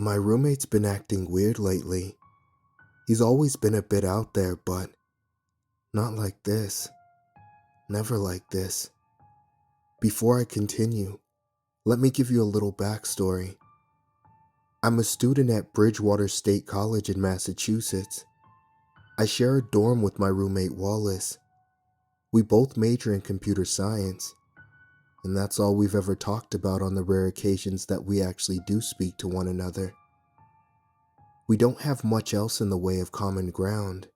My roommate's been acting weird lately. He's always been a bit out there, but not like this. Never like this. Before I continue, let me give you a little backstory. I'm a student at Bridgewater State College in Massachusetts. I share a dorm with my roommate Wallace. We both major in computer science, and that's all we've ever talked about on the rare occasions that we actually do speak to one another. We don't have much else in the way of common ground.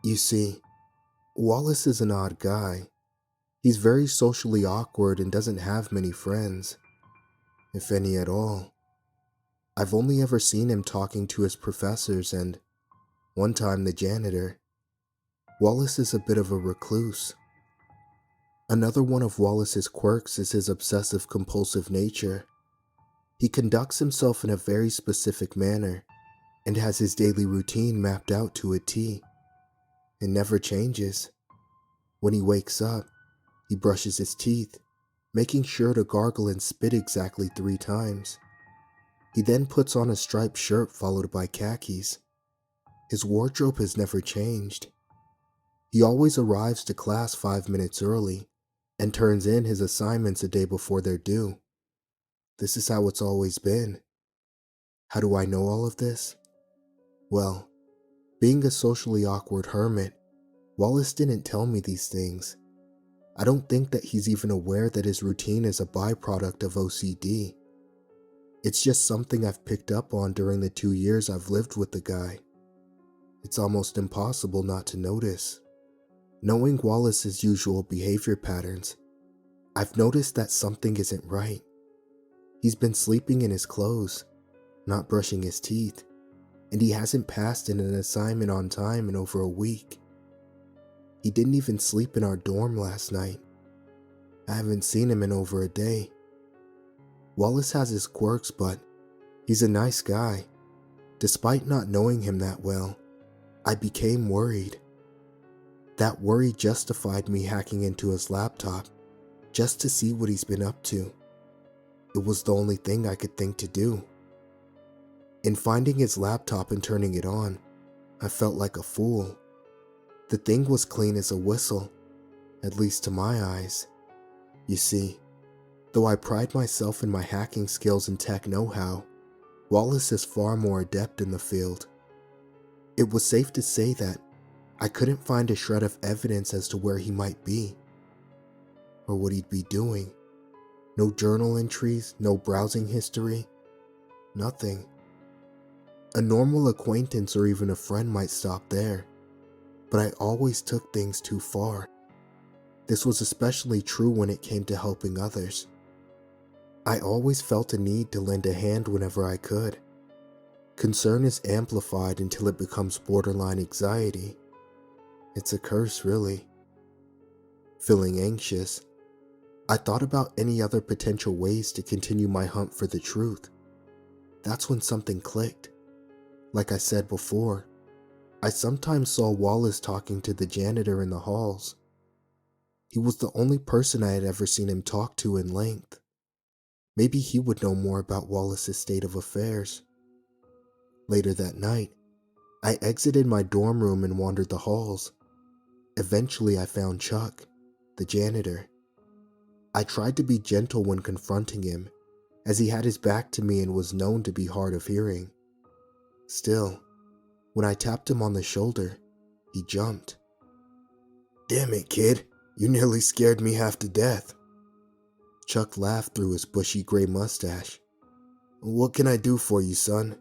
You see, Wallace is an odd guy. He's very socially awkward and doesn't have many friends, if any at all. I've only ever seen him talking to his professors and, one time, the janitor. Wallace is a bit of a recluse. Another one of Wallace's quirks is his obsessive-compulsive nature. He conducts himself in a very specific manner and has his daily routine mapped out to a T. It never changes. When he wakes up, he brushes his teeth, making sure to gargle and spit exactly 3 times. He then puts on a striped shirt followed by khakis. His wardrobe has never changed. He always arrives to class 5 minutes early and turns in his assignments a day before they're due. This is how it's always been. How do I know all of this? Well, being a socially awkward hermit, Wallace didn't tell me these things. I don't think that he's even aware that his routine is a byproduct of OCD. It's just something I've picked up on during the 2 years I've lived with the guy. It's almost impossible not to notice. Knowing Wallace's usual behavior patterns, I've noticed that something isn't right. He's been sleeping in his clothes, not brushing his teeth, and he hasn't passed in an assignment on time in over a week. He didn't even sleep in our dorm last night. I haven't seen him in over a day. Wallace has his quirks, but he's a nice guy. Despite not knowing him that well, I became worried. That worry justified me hacking into his laptop just to see what he's been up to. It was the only thing I could think to do. In finding his laptop and turning it on, I felt like a fool. The thing was clean as a whistle, at least to my eyes. You see, though I pride myself in my hacking skills and tech know-how, Wallace is far more adept in the field. It was safe to say that I couldn't find a shred of evidence as to where he might be, or what he'd be doing. No journal entries, no browsing history, nothing. A normal acquaintance or even a friend might stop there, but I always took things too far. This was especially true when it came to helping others. I always felt a need to lend a hand whenever I could. Concern is amplified until it becomes borderline anxiety. It's a curse, really. Feeling anxious, I thought about any other potential ways to continue my hunt for the truth. That's when something clicked. Like I said before, I sometimes saw Wallace talking to the janitor in the halls. He was the only person I had ever seen him talk to in length. Maybe he would know more about Wallace's state of affairs. Later that night, I exited my dorm room and wandered the halls. Eventually I found Chuck, the janitor. I tried to be gentle when confronting him, as he had his back to me and was known to be hard of hearing. Still, when I tapped him on the shoulder, he jumped. "Damn it, kid, you nearly scared me half to death." Chuck laughed through his bushy gray mustache. "What can I do for you, son?"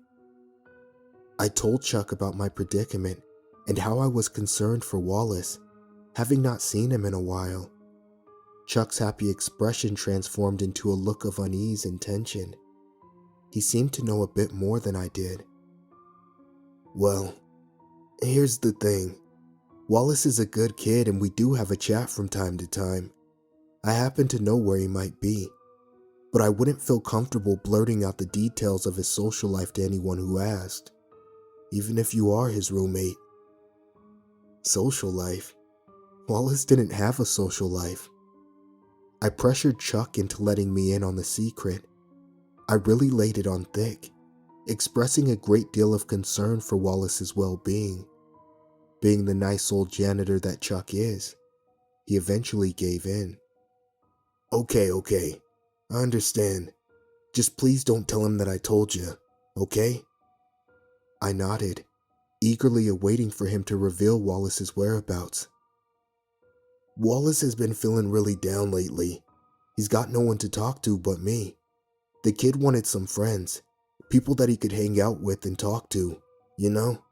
I told Chuck about my predicament and how I was concerned for Wallace, having not seen him in a while. Chuck's happy expression transformed into a look of unease and tension. He seemed to know a bit more than I did. "Well, here's the thing. Wallace is a good kid and we do have a chat from time to time. I happen to know where he might be, but I wouldn't feel comfortable blurting out the details of his social life to anyone who asked, even if you are his roommate." Social life? Wallace didn't have a social life. I pressured Chuck into letting me in on the secret. I really laid it on thick, expressing a great deal of concern for Wallace's well-being. Being the nice old janitor that Chuck is, he eventually gave in. Okay, I understand. Just please don't tell him that I told you, okay? I nodded, eagerly awaiting for him to reveal Wallace's whereabouts. Wallace has been feeling really down lately. He's got no one to talk to but me. The kid wanted some friends, people that he could hang out with and talk to, you know?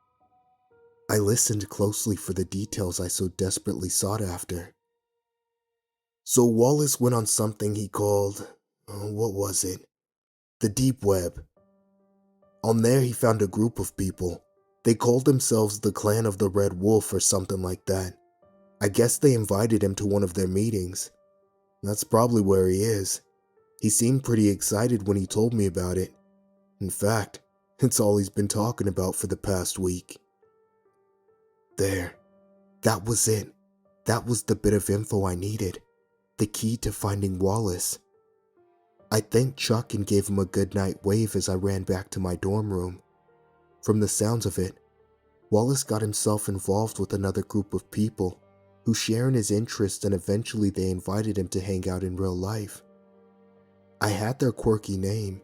I listened closely for the details I so desperately sought after. So Wallace went on something he called, what was it? The Deep Web. On there he found a group of people. They called themselves the Clan of the Red Wolf or something like that. I guess they invited him to one of their meetings. That's probably where he is. He seemed pretty excited when he told me about it. In fact, it's all he's been talking about for the past week. There. That was it. That was the bit of info I needed. The key to finding Wallace. I thanked Chuck and gave him a goodnight wave as I ran back to my dorm room. From the sounds of it, Wallace got himself involved with another group of people who share in his interest, and eventually they invited him to hang out in real life. I had their quirky name,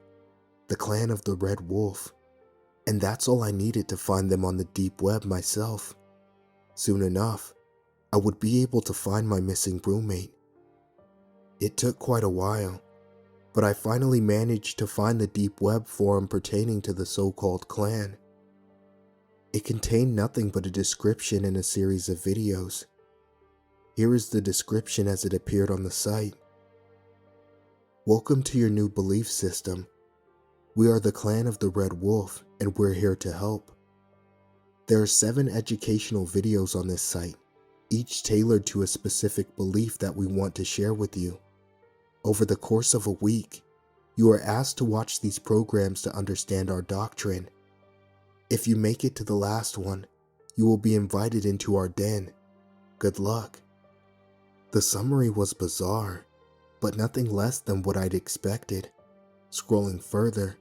the Clan of the Red Wolf, and that's all I needed to find them on the deep web myself. Soon enough, I would be able to find my missing roommate. It took quite a while, but I finally managed to find the deep web forum pertaining to the so-called clan. It contained nothing but a description and a series of videos. Here is the description as it appeared on the site. Welcome to your new belief system. We are the Clan of the Red Wolf, and we're here to help. There are 7 educational videos on this site, each tailored to a specific belief that we want to share with you. Over the course of a week, you are asked to watch these programs to understand our doctrine. If you make it to the last one, you will be invited into our den. Good luck. The summary was bizarre, but nothing less than what I'd expected. Scrolling further,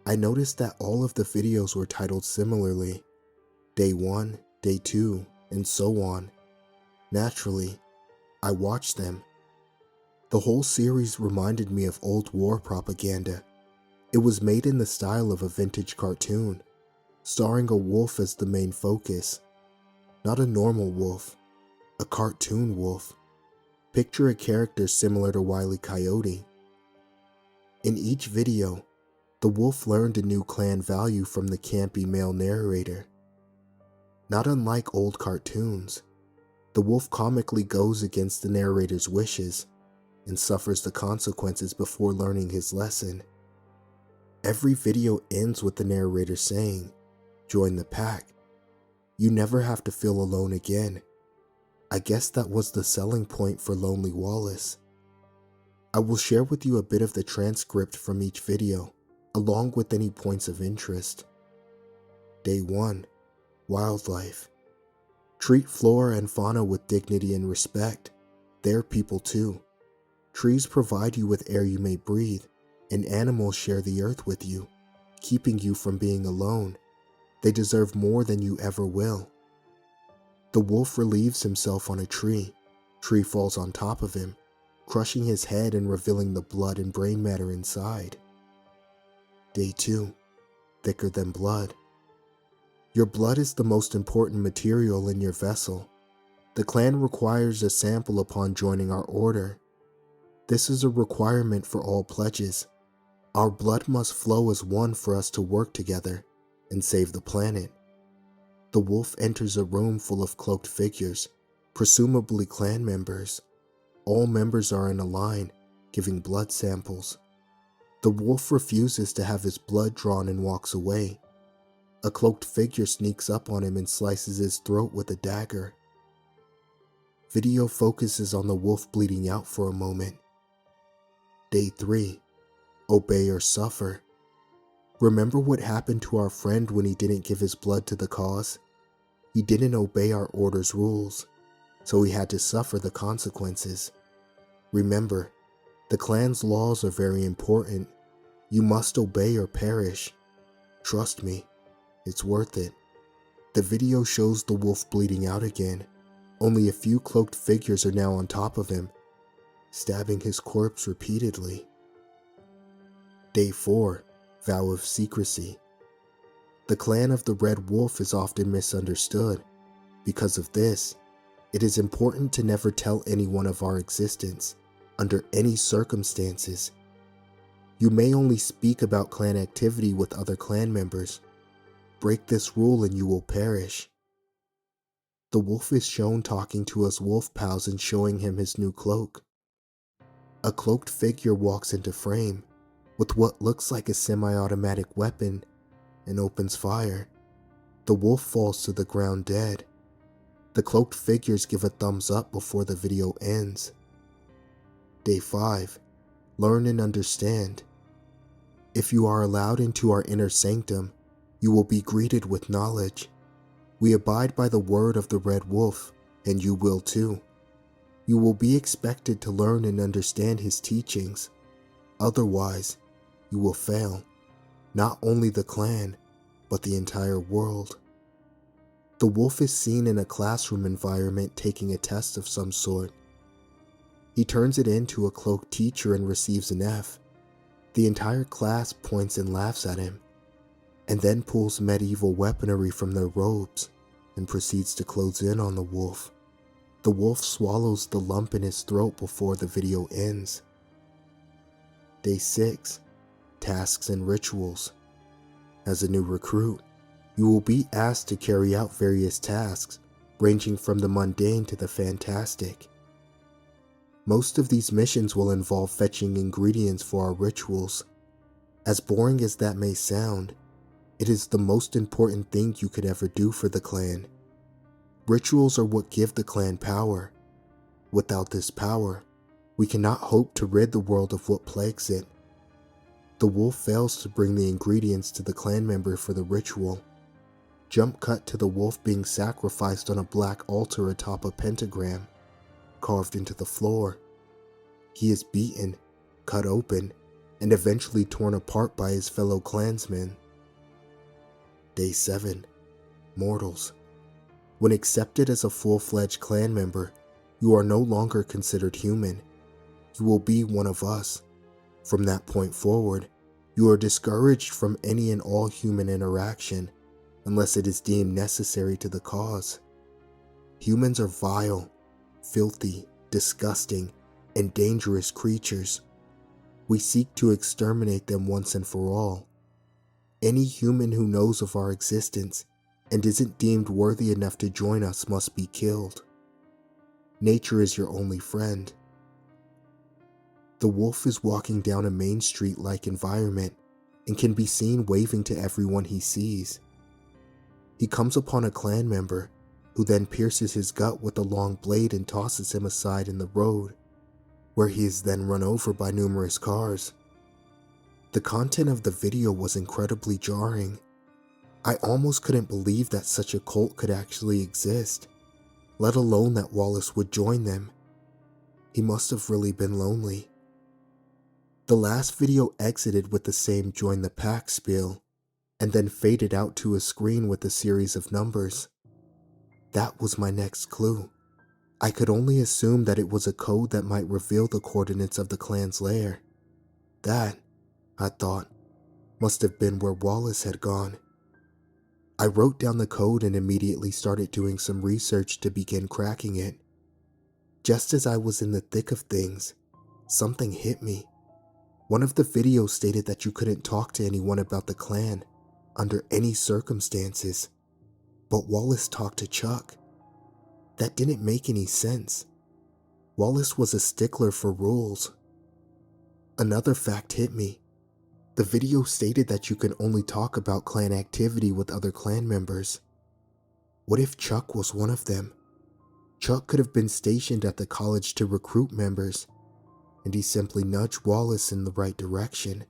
I noticed that all of the videos were titled similarly. Day 1, Day 2, and so on. Naturally, I watched them. The whole series reminded me of old war propaganda. It was made in the style of a vintage cartoon, starring a wolf as the main focus. Not a normal wolf, a cartoon wolf. Picture a character similar to Wile E. Coyote. In each video, the wolf learned a new clan value from the campy male narrator. Not unlike old cartoons, the wolf comically goes against the narrator's wishes and suffers the consequences before learning his lesson. Every video ends with the narrator saying, "Join the pack. You never have to feel alone again." I guess that was the selling point for Lonely Wallace. I will share with you a bit of the transcript from each video, along with any points of interest. Day 1. Wildlife. Treat flora and fauna with dignity and respect. They're people too. Trees provide you with air you may breathe, and animals share the earth with you, keeping you from being alone. They deserve more than you ever will. The wolf relieves himself on a tree. Tree falls on top of him, crushing his head and revealing the blood and brain matter inside. Day 2. Thicker than blood. Your blood is the most important material in your vessel. The clan requires a sample upon joining our order. This is a requirement for all pledges. Our blood must flow as one for us to work together and save the planet. The wolf enters a room full of cloaked figures, presumably clan members. All members are in a line, giving blood samples. The wolf refuses to have his blood drawn and walks away. A cloaked figure sneaks up on him and slices his throat with a dagger. Video focuses on the wolf bleeding out for a moment. Day 3. Obey or suffer. Remember what happened to our friend when he didn't give his blood to the cause? He didn't obey our order's rules, so he had to suffer the consequences. Remember, the clan's laws are very important. You must obey or perish. Trust me, it's worth it. The video shows the wolf bleeding out again. Only a few cloaked figures are now on top of him, stabbing his corpse repeatedly. Day 4. Vow of Secrecy. The clan of the Red Wolf is often misunderstood. Because of this, it is important to never tell anyone of our existence, under any circumstances. You may only speak about clan activity with other clan members. Break this rule and you will perish. The wolf is shown talking to his wolf pals and showing him his new cloak. A cloaked figure walks into frame with what looks like a semi-automatic weapon and opens fire. The wolf falls to the ground dead. The cloaked figures give a thumbs up before the video ends. Day 5. Learn and understand. If you are allowed into our inner sanctum, you will be greeted with knowledge. We abide by the word of the Red Wolf, and you will too. You will be expected to learn and understand his teachings. Otherwise, you will fail, not only the clan, but the entire world. The wolf is seen in a classroom environment taking a test of some sort. He turns it in to a cloaked teacher and receives an F. The entire class points and laughs at him, and then pulls medieval weaponry from their robes and proceeds to close in on the wolf. The wolf swallows the lump in his throat before the video ends. Day 6. Tasks and Rituals. As a new recruit, you will be asked to carry out various tasks, ranging from the mundane to the fantastic. Most of these missions will involve fetching ingredients for our rituals. As boring as that may sound, it is the most important thing you could ever do for the clan. Rituals are what give the clan power. Without this power, we cannot hope to rid the world of what plagues it. The wolf fails to bring the ingredients to the clan member for the ritual. Jump cut to the wolf being sacrificed on a black altar atop a pentagram, carved into the floor. He is beaten, cut open, and eventually torn apart by his fellow clansmen. Day 7. Mortals. When accepted as a full-fledged clan member, you are no longer considered human. You will be one of us. From that point forward, you are discouraged from any and all human interaction, unless it is deemed necessary to the cause. Humans are vile, filthy, disgusting, and dangerous creatures. We seek to exterminate them once and for all. Any human who knows of our existence and isn't deemed worthy enough to join us must be killed. Nature is your only friend. The wolf is walking down a main street-like environment and can be seen waving to everyone he sees. He comes upon a clan member, who then pierces his gut with a long blade and tosses him aside in the road, where he is then run over by numerous cars. The content of the video was incredibly jarring. I almost couldn't believe that such a cult could actually exist, let alone that Wallace would join them. He must have really been lonely. The last video exited with the same "Join the Pack" spiel, and then faded out to a screen with a series of numbers. That was my next clue. I could only assume that it was a code that might reveal the coordinates of the clan's lair. That, I thought, must have been where Wallace had gone. I wrote down the code and immediately started doing some research to begin cracking it. Just as I was in the thick of things, something hit me. One of the videos stated that you couldn't talk to anyone about the clan under any circumstances, but Wallace talked to Chuck. That didn't make any sense. Wallace was a stickler for rules. Another fact hit me. The video stated that you can only talk about clan activity with other clan members. What if Chuck was one of them? Chuck could have been stationed at the college to recruit members, and he simply nudged Wallace in the right direction.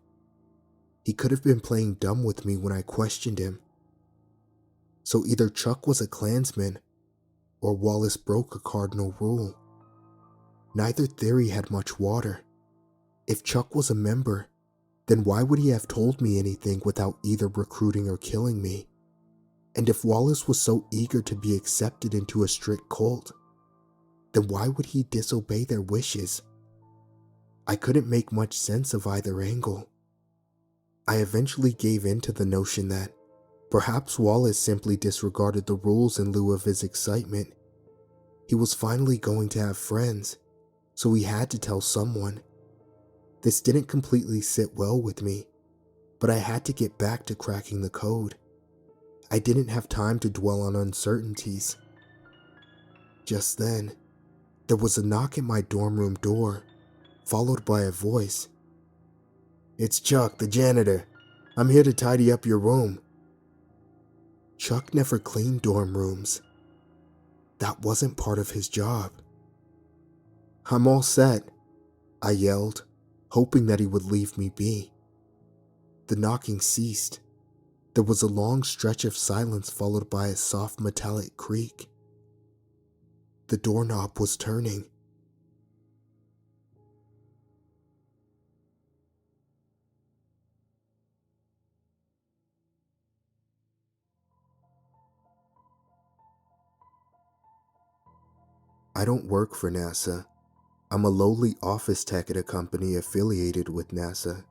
He could have been playing dumb with me when I questioned him. So either Chuck was a Klansman, or Wallace broke a cardinal rule. Neither theory had much water. If Chuck was a member, then why would he have told me anything without either recruiting or killing me? And if Wallace was so eager to be accepted into a strict cult, then why would he disobey their wishes? I couldn't make much sense of either angle. I eventually gave in to the notion that perhaps Wallace simply disregarded the rules in lieu of his excitement. He was finally going to have friends, so he had to tell someone. This didn't completely sit well with me, but I had to get back to cracking the code. I didn't have time to dwell on uncertainties. Just then, there was a knock at my dorm room door, followed by a voice. "It's Chuck, the janitor. I'm here to tidy up your room." Chuck never cleaned dorm rooms. That wasn't part of his job. "I'm all set," I yelled, hoping that he would leave me be. The knocking ceased. There was a long stretch of silence followed by a soft metallic creak. The doorknob was turning. I don't work for NASA. I'm a lowly office tech at a company affiliated with NASA.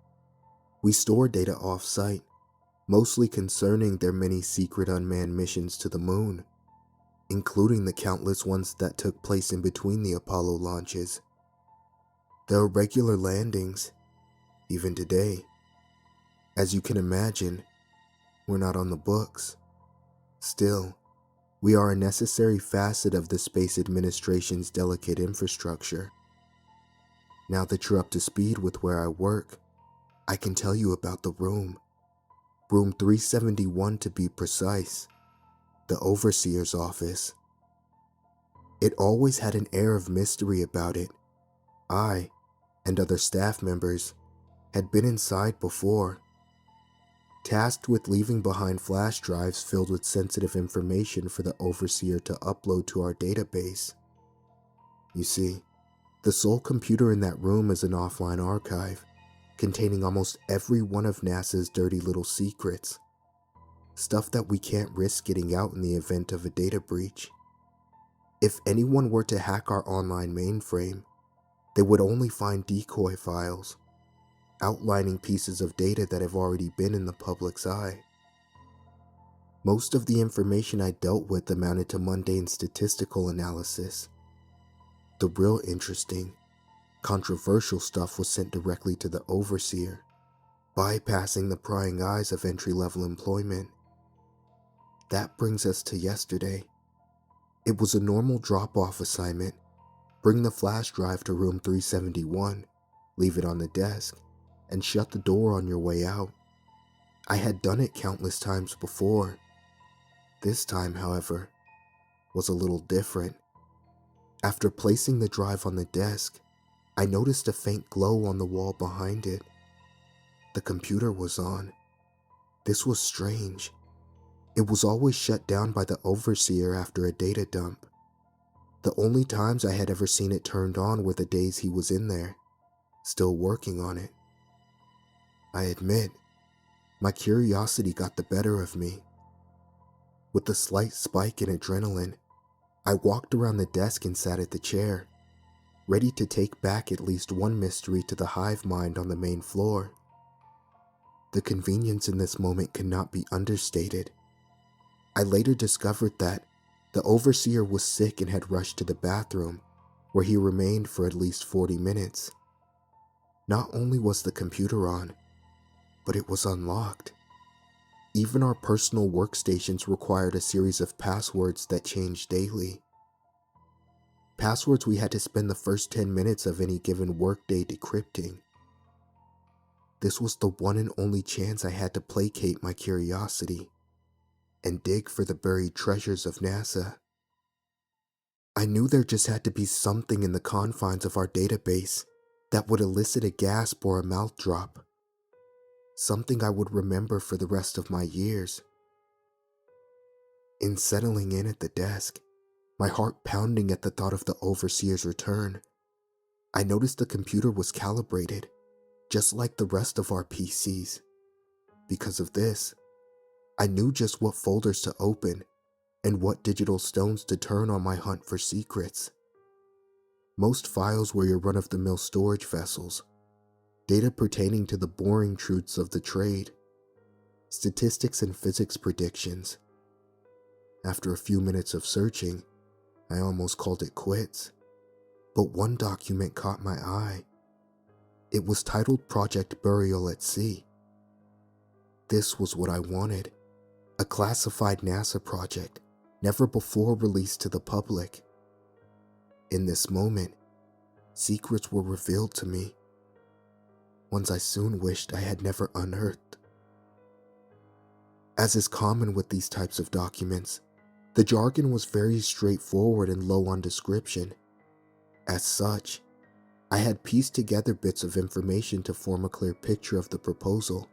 We store data off-site, mostly concerning their many secret unmanned missions to the moon, including the countless ones that took place in between the Apollo launches. There are regular landings, even today. As you can imagine, we're not on the books. Still, we are a necessary facet of the Space Administration's delicate infrastructure. Now that you're up to speed with where I work, I can tell you about the room. Room 371 to be precise. The overseer's office. It always had an air of mystery about it. I, and other staff members, had been inside before, tasked with leaving behind flash drives filled with sensitive information for the overseer to upload to our database. You see, the sole computer in that room is an offline archive, containing almost every one of NASA's dirty little secrets. Stuff that we can't risk getting out in the event of a data breach. If anyone were to hack our online mainframe, they would only find decoy files, outlining pieces of data that have already been in the public's eye. Most of the information I dealt with amounted to mundane statistical analysis. The real interesting, controversial stuff was sent directly to the overseer, bypassing the prying eyes of entry-level employment. That brings us to yesterday. It was a normal drop-off assignment. Bring the flash drive to room 371, leave it on the desk, and shut the door on your way out. I had done it countless times before. This time, however, was a little different. After placing the drive on the desk, I noticed a faint glow on the wall behind it. The computer was on. This was strange. It was always shut down by the overseer after a data dump. The only times I had ever seen it turned on were the days he was in there, still working on it. I admit, my curiosity got the better of me. With a slight spike in adrenaline, I walked around the desk and sat at the chair, ready to take back at least one mystery to the hive mind on the main floor. The convenience in this moment cannot be understated. I later discovered that the overseer was sick and had rushed to the bathroom, where he remained for at least 40 minutes. Not only was the computer on, but it was unlocked. Even our personal workstations required a series of passwords that changed daily. Passwords we had to spend the first 10 minutes of any given workday decrypting. This was the one and only chance I had to placate my curiosity and dig for the buried treasures of NASA. I knew there just had to be something in the confines of our database that would elicit a gasp or a mouth drop. Something I would remember for the rest of my years. In settling in at the desk, my heart pounding at the thought of the overseer's return, I noticed the computer was calibrated, just like the rest of our PCs. Because of this, I knew just what folders to open and what digital stones to turn on my hunt for secrets. Most files were your run-of-the-mill storage vessels, data pertaining to the boring truths of the trade, statistics and physics predictions. After a few minutes of searching, I almost called it quits. But one document caught my eye. It was titled Project Burial at Sea. This was what I wanted, a classified NASA project never before released to the public. In this moment, secrets were revealed to me, ones I soon wished I had never unearthed. As is common with these types of documents, the jargon was very straightforward and low on description. As such, I had pieced together bits of information to form a clear picture of the proposal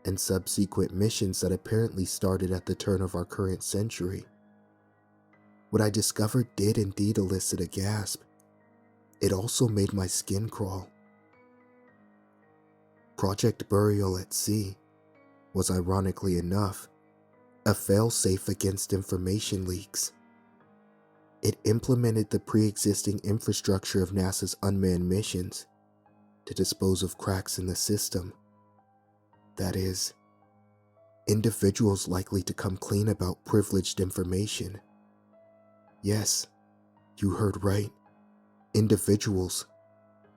and subsequent missions that apparently started at the turn of our current century. What I discovered did indeed elicit a gasp. It also made my skin crawl. Project Burial at Sea was, ironically enough, a fail-safe against information leaks. It implemented the pre-existing infrastructure of NASA's unmanned missions to dispose of cracks in the system. That is, individuals likely to come clean about privileged information. Yes, you heard right. Individuals.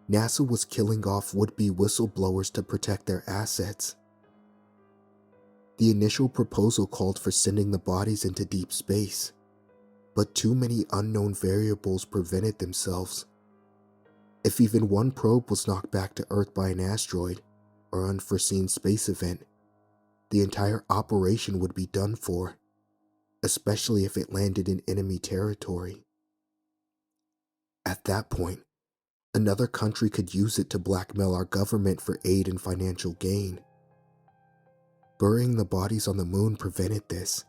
NASA was killing off would-be whistleblowers to protect their assets. The initial proposal called for sending the bodies into deep space, but too many unknown variables prevented themselves. If even one probe was knocked back to Earth by an asteroid or unforeseen space event, the entire operation would be done for, especially if it landed in enemy territory. At that point, another country could use it to blackmail our government for aid and financial gain. Burying the bodies on the moon prevented this,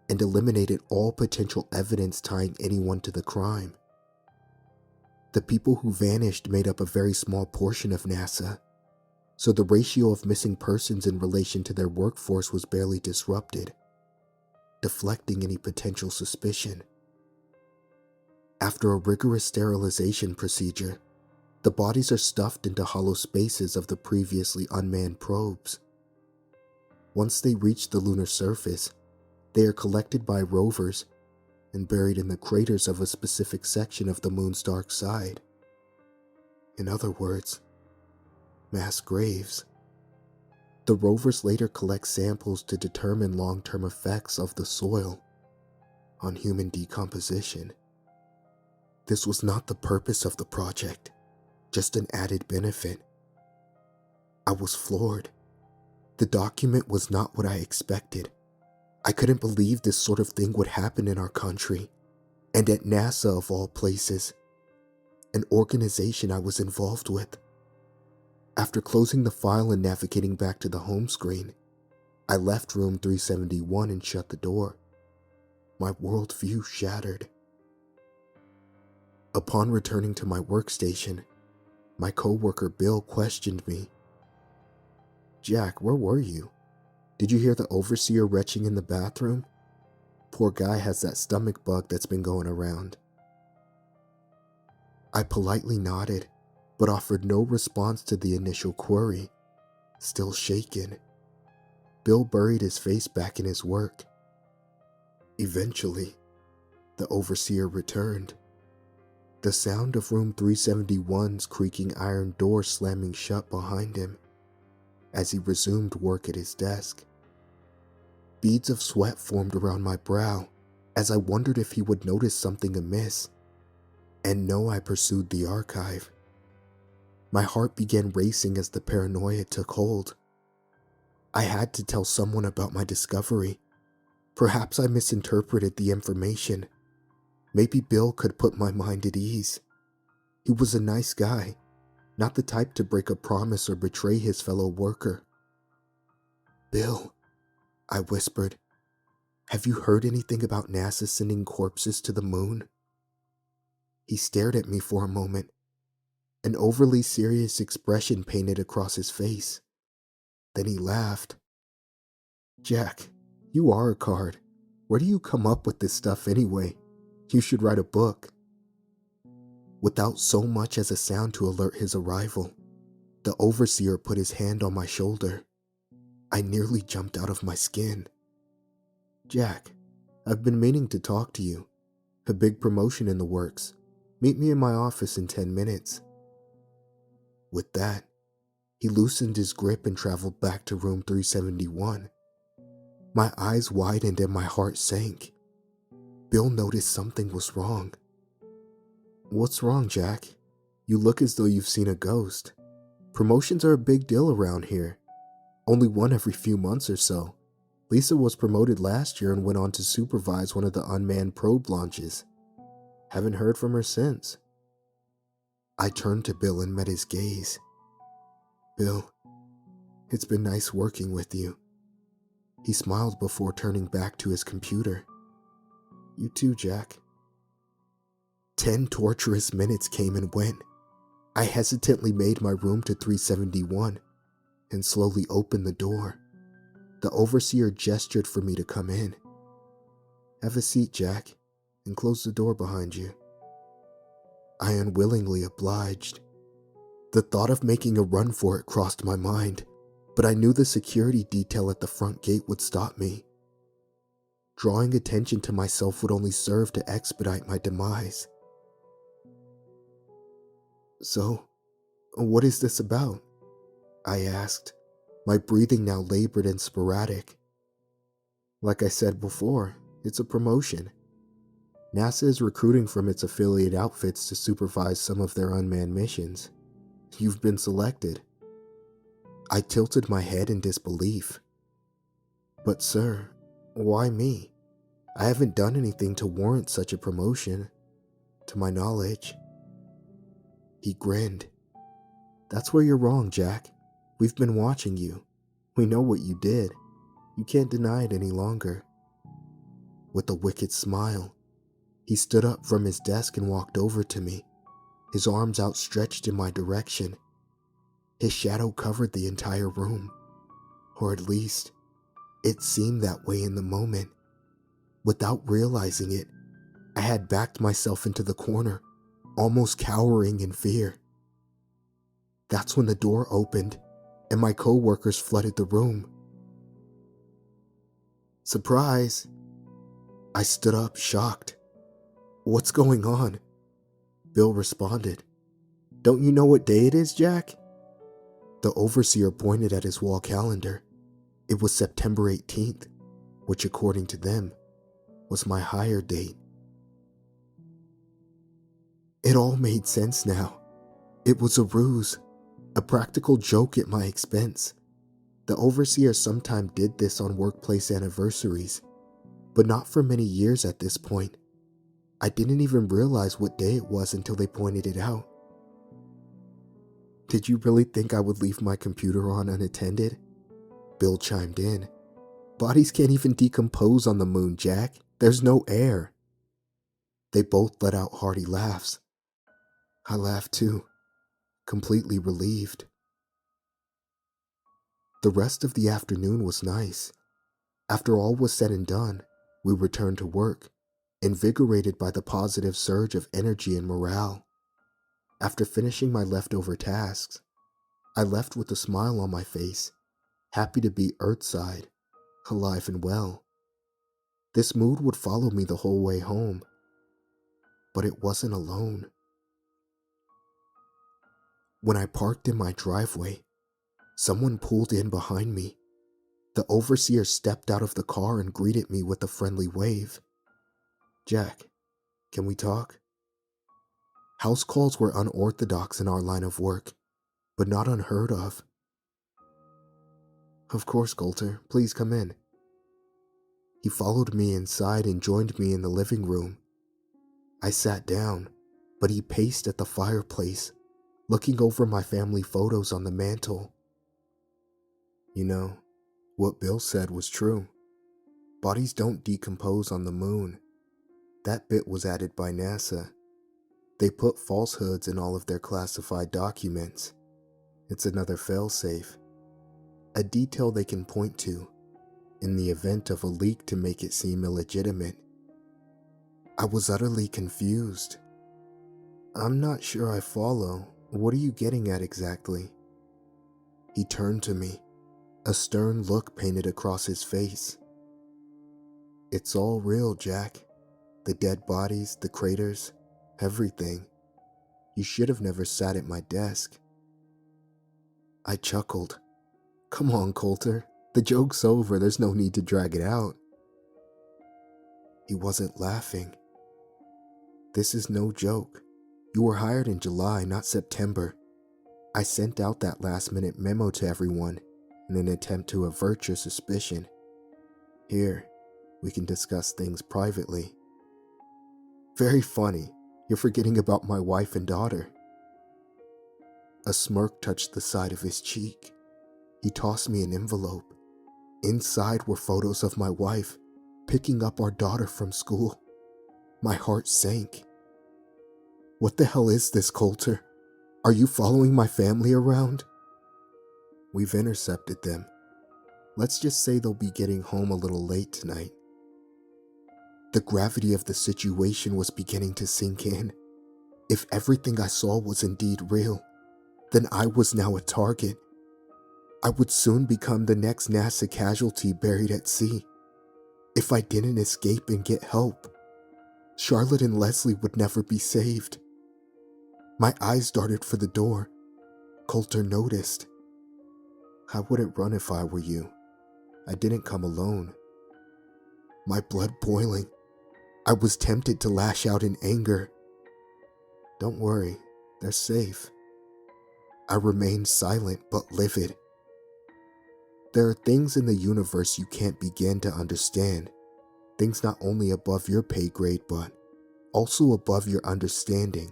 and eliminated all potential evidence tying anyone to the crime. The people who vanished made up a very small portion of NASA, so the ratio of missing persons in relation to their workforce was barely disrupted, deflecting any potential suspicion. After a rigorous sterilization procedure, the bodies are stuffed into hollow spaces of the previously unmanned probes. Once they reach the lunar surface, they are collected by rovers and buried in the craters of a specific section of the moon's dark side. In other words, mass graves. The rovers later collect samples to determine long-term effects of the soil on human decomposition. This was not the purpose of the project, just an added benefit. I was floored. The document was not what I expected. I couldn't believe this sort of thing would happen in our country, and at NASA of all places, an organization I was involved with. After closing the file and navigating back to the home screen, I left room 371 and shut the door. My worldview shattered. Upon returning to my workstation, my coworker Bill questioned me. "Jack, where were you? Did you hear the overseer retching in the bathroom? Poor guy has that stomach bug that's been going around." I politely nodded, but offered no response to the initial query. Still shaken, Bill buried his face back in his work. Eventually, the overseer returned. The sound of room 371's creaking iron door slamming shut behind him as he resumed work at his desk. Beads of sweat formed around my brow as I wondered if he would notice something amiss. And no, I pursued the archive. My heart began racing as the paranoia took hold. I had to tell someone about my discovery. Perhaps I misinterpreted the information. Maybe Bill could put my mind at ease. He was a nice guy, not the type to break a promise or betray his fellow worker. "Bill," I whispered, "have you heard anything about NASA sending corpses to the moon?" He stared at me for a moment, An overly serious expression painted across his face. Then he laughed. "Jack, you are a card. Where do you come up with this stuff anyway? You should write a book." Without so much as a sound to alert his arrival, the overseer put his hand on my shoulder. I nearly jumped out of my skin. "Jack, I've been meaning to talk to you. A big promotion in the works. Meet me in my office in 10 minutes. With that, he loosened his grip and traveled back to room 371. My eyes widened and my heart sank. Bill noticed something was wrong. "What's wrong, Jack? You look as though you've seen a ghost. Promotions are a big deal around here. Only one every few months or so. Lisa was promoted last year and went on to supervise one of the unmanned probe launches. Haven't heard from her since." I turned to Bill and met his gaze. "Bill, it's been nice working with you." He smiled before turning back to his computer. "You too, Jack." 10 torturous minutes came and went. I hesitantly made my room to 371 and slowly opened the door. The overseer gestured for me to come in. "Have a seat, Jack, and close the door behind you." I unwillingly obliged. The thought of making a run for it crossed my mind, but I knew the security detail at the front gate would stop me. Drawing attention to myself would only serve to expedite my demise. "So, what is this about?" I asked, my breathing now labored and sporadic. "Like I said before, it's a promotion. NASA is recruiting from its affiliate outfits to supervise some of their unmanned missions. You've been selected." I tilted my head in disbelief. "But sir, why me? I haven't done anything to warrant such a promotion, to my knowledge." He grinned. "That's where you're wrong, Jack. We've been watching you. We know what you did. You can't deny it any longer." With a wicked smile, he stood up from his desk and walked over to me, his arms outstretched in my direction. His shadow covered the entire room, or at least, it seemed that way in the moment. Without realizing it, I had backed myself into the corner, almost cowering in fear. That's when the door opened, and my co-workers flooded the room. "Surprise!" I stood up, shocked. "What's going on?" Bill responded. "Don't you know what day it is, Jack?" The overseer pointed at his wall calendar. It was September 18th, which according to them, was my hire date. It all made sense now. It was a ruse, a practical joke at my expense. The overseer sometimes did this on workplace anniversaries, but not for many years at this point. I didn't even realize what day it was until they pointed it out. "Did you really think I would leave my computer on unattended?" Bill chimed in. "Bodies can't even decompose on the moon, Jack. There's no air." They both let out hearty laughs. I laughed too, completely relieved. The rest of the afternoon was nice. After all was said and done, we returned to work, invigorated by the positive surge of energy and morale. After finishing my leftover tasks, I left with a smile on my face, happy to be Earthside, alive and well. This mood would follow me the whole way home, but it wasn't alone. When I parked in my driveway, someone pulled in behind me. The overseer stepped out of the car and greeted me with a friendly wave. "Jack, can we talk?" House calls were unorthodox in our line of work, but not unheard of. "Of course, Coulter. Please come in." He followed me inside and joined me in the living room. I sat down, but he paced at the fireplace, looking over my family photos on the mantle. "You know, what Bill said was true. Bodies don't decompose on the moon. That bit was added by NASA." They put falsehoods in all of their classified documents. It's another failsafe, a detail they can point to in the event of a leak to make it seem illegitimate. I was utterly confused. I'm not sure I follow. What are you getting at exactly? He turned to me, a stern look painted across his face. It's all real, Jack. The dead bodies, the craters, everything. You should have never sat at my desk. I chuckled. Come on, Coulter. The joke's over. There's no need to drag it out. He wasn't laughing. This is no joke. You were hired in July, not September. I sent out that last-minute memo to everyone in an attempt to avert your suspicion. Here, we can discuss things privately. Very funny. You're forgetting about my wife and daughter. A smirk touched the side of his cheek. He tossed me an envelope. Inside were photos of my wife picking up our daughter from school. My heart sank. What the hell is this, Coulter? Are you following my family around? We've intercepted them. Let's just say they'll be getting home a little late tonight. The gravity of the situation was beginning to sink in. If everything I saw was indeed real, then I was now a target. I would soon become the next NASA casualty buried at sea. If I didn't escape and get help, Charlotte and Leslie would never be saved. My eyes darted for the door. Coulter noticed. I wouldn't run if I were you. I didn't come alone. My blood boiling. I was tempted to lash out in anger. Don't worry, they're safe. I remained silent but livid. There are things in the universe you can't begin to understand. Things not only above your pay grade, but also above your understanding.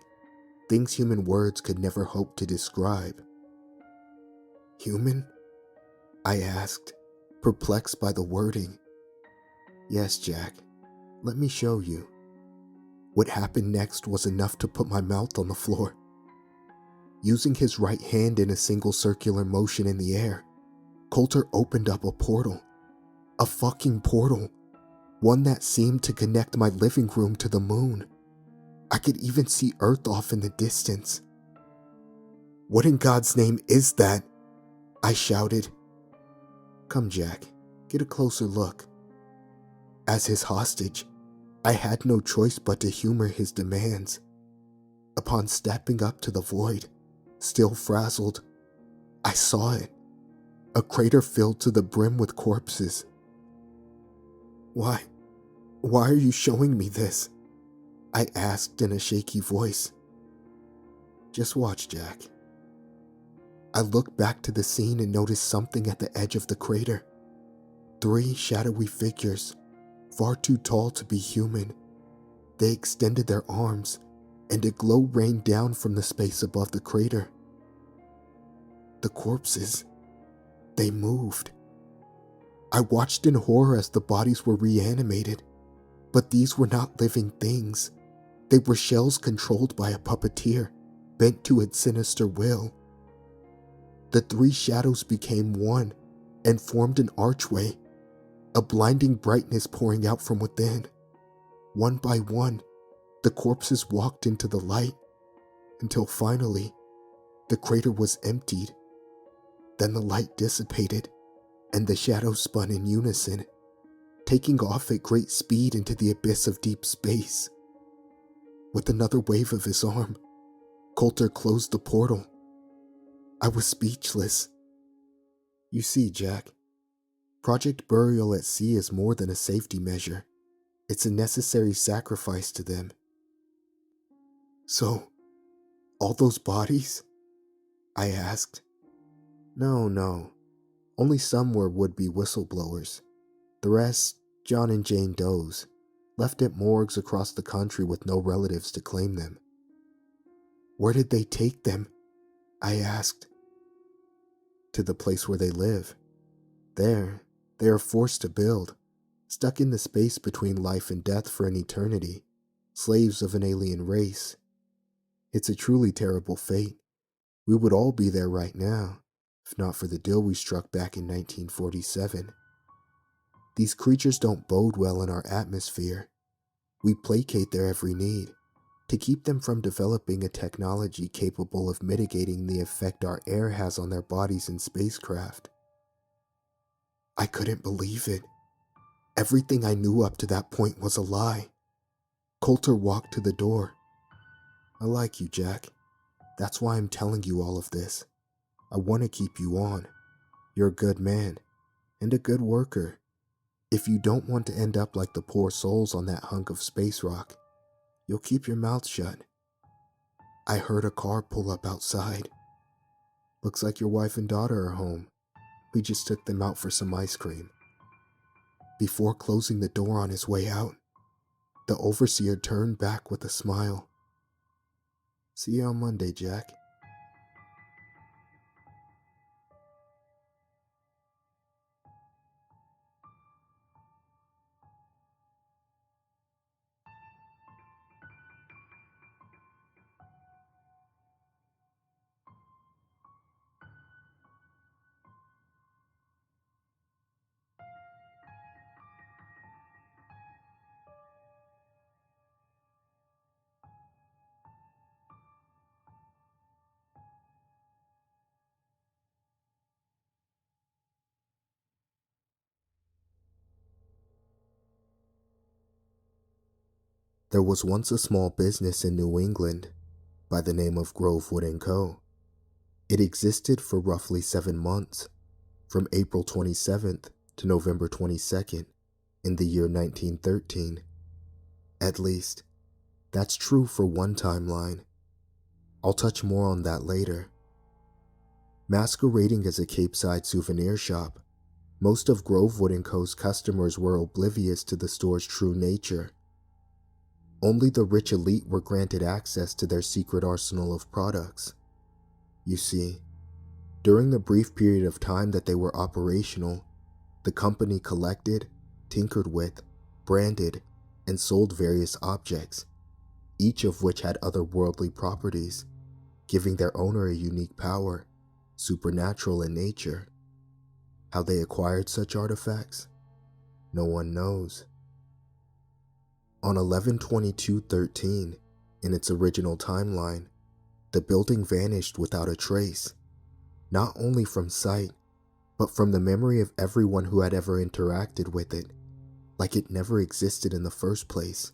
Things human words could never hope to describe. Human? I asked, perplexed by the wording. Yes, Jack. Let me show you. What happened next was enough to put my mouth on the floor. Using his right hand in a single circular motion in the air, Coulter opened up a portal. A fucking portal. One that seemed to connect my living room to the moon. I could even see Earth off in the distance. What in God's name is that? I shouted. Come, Jack, get a closer look. As his hostage, I had no choice but to humor his demands. Upon stepping up to the void, still frazzled, I saw it. A crater filled to the brim with corpses. Why are you showing me this? I asked in a shaky voice. Just watch, Jack. I looked back to the scene and noticed something at the edge of the crater. 3 shadowy figures, far too tall to be human. They extended their arms, and a glow rained down from the space above the crater. The corpses, they moved. I watched in horror as the bodies were reanimated, but these were not living things. They were shells controlled by a puppeteer, bent to its sinister will. The 3 shadows became one and formed an archway, a blinding brightness pouring out from within. One by one, the corpses walked into the light, until finally, the crater was emptied. Then the light dissipated, and the shadows spun in unison, taking off at great speed into the abyss of deep space. With another wave of his arm, Coulter closed the portal. I was speechless. You see, Jack, Project Burial at Sea is more than a safety measure. It's a necessary sacrifice to them. So, all those bodies? I asked. No. Only some were would-be whistleblowers. The rest, John and Jane Does, left at morgues across the country with no relatives to claim them. Where did they take them? I asked. To the place where they live. There, they are forced to build, stuck in the space between life and death for an eternity, slaves of an alien race. It's a truly terrible fate. We would all be there right now, if not for the deal we struck back in 1947. These creatures don't bode well in our atmosphere. We placate their every need to keep them from developing a technology capable of mitigating the effect our air has on their bodies in spacecraft. I couldn't believe it. Everything I knew up to that point was a lie. Coulter walked to the door. I like you, Jack. That's why I'm telling you all of this. I want to keep you on. You're a good man, and a good worker. If you don't want to end up like the poor souls on that hunk of space rock, you'll keep your mouth shut. I heard a car pull up outside. Looks like your wife and daughter are home. We just took them out for some ice cream. Before closing the door on his way out, the overseer turned back with a smile. See you on Monday, Jack. There was once a small business in New England by the name of Grovewood & Co. It existed for roughly 7 months, from April 27th to November 22nd in the year 1913. At least, that's true for one timeline. I'll touch more on that later. Masquerading as a Capeside souvenir shop, most of Grovewood & Co.'s customers were oblivious to the store's true nature. Only the rich elite were granted access to their secret arsenal of products. You see, during the brief period of time that they were operational, the company collected, tinkered with, branded, and sold various objects, each of which had otherworldly properties, giving their owner a unique power, supernatural in nature. How they acquired such artifacts? No one knows. On 11/22/13, in its original timeline, the building vanished without a trace, not only from sight, but from the memory of everyone who had ever interacted with it, like it never existed in the first place.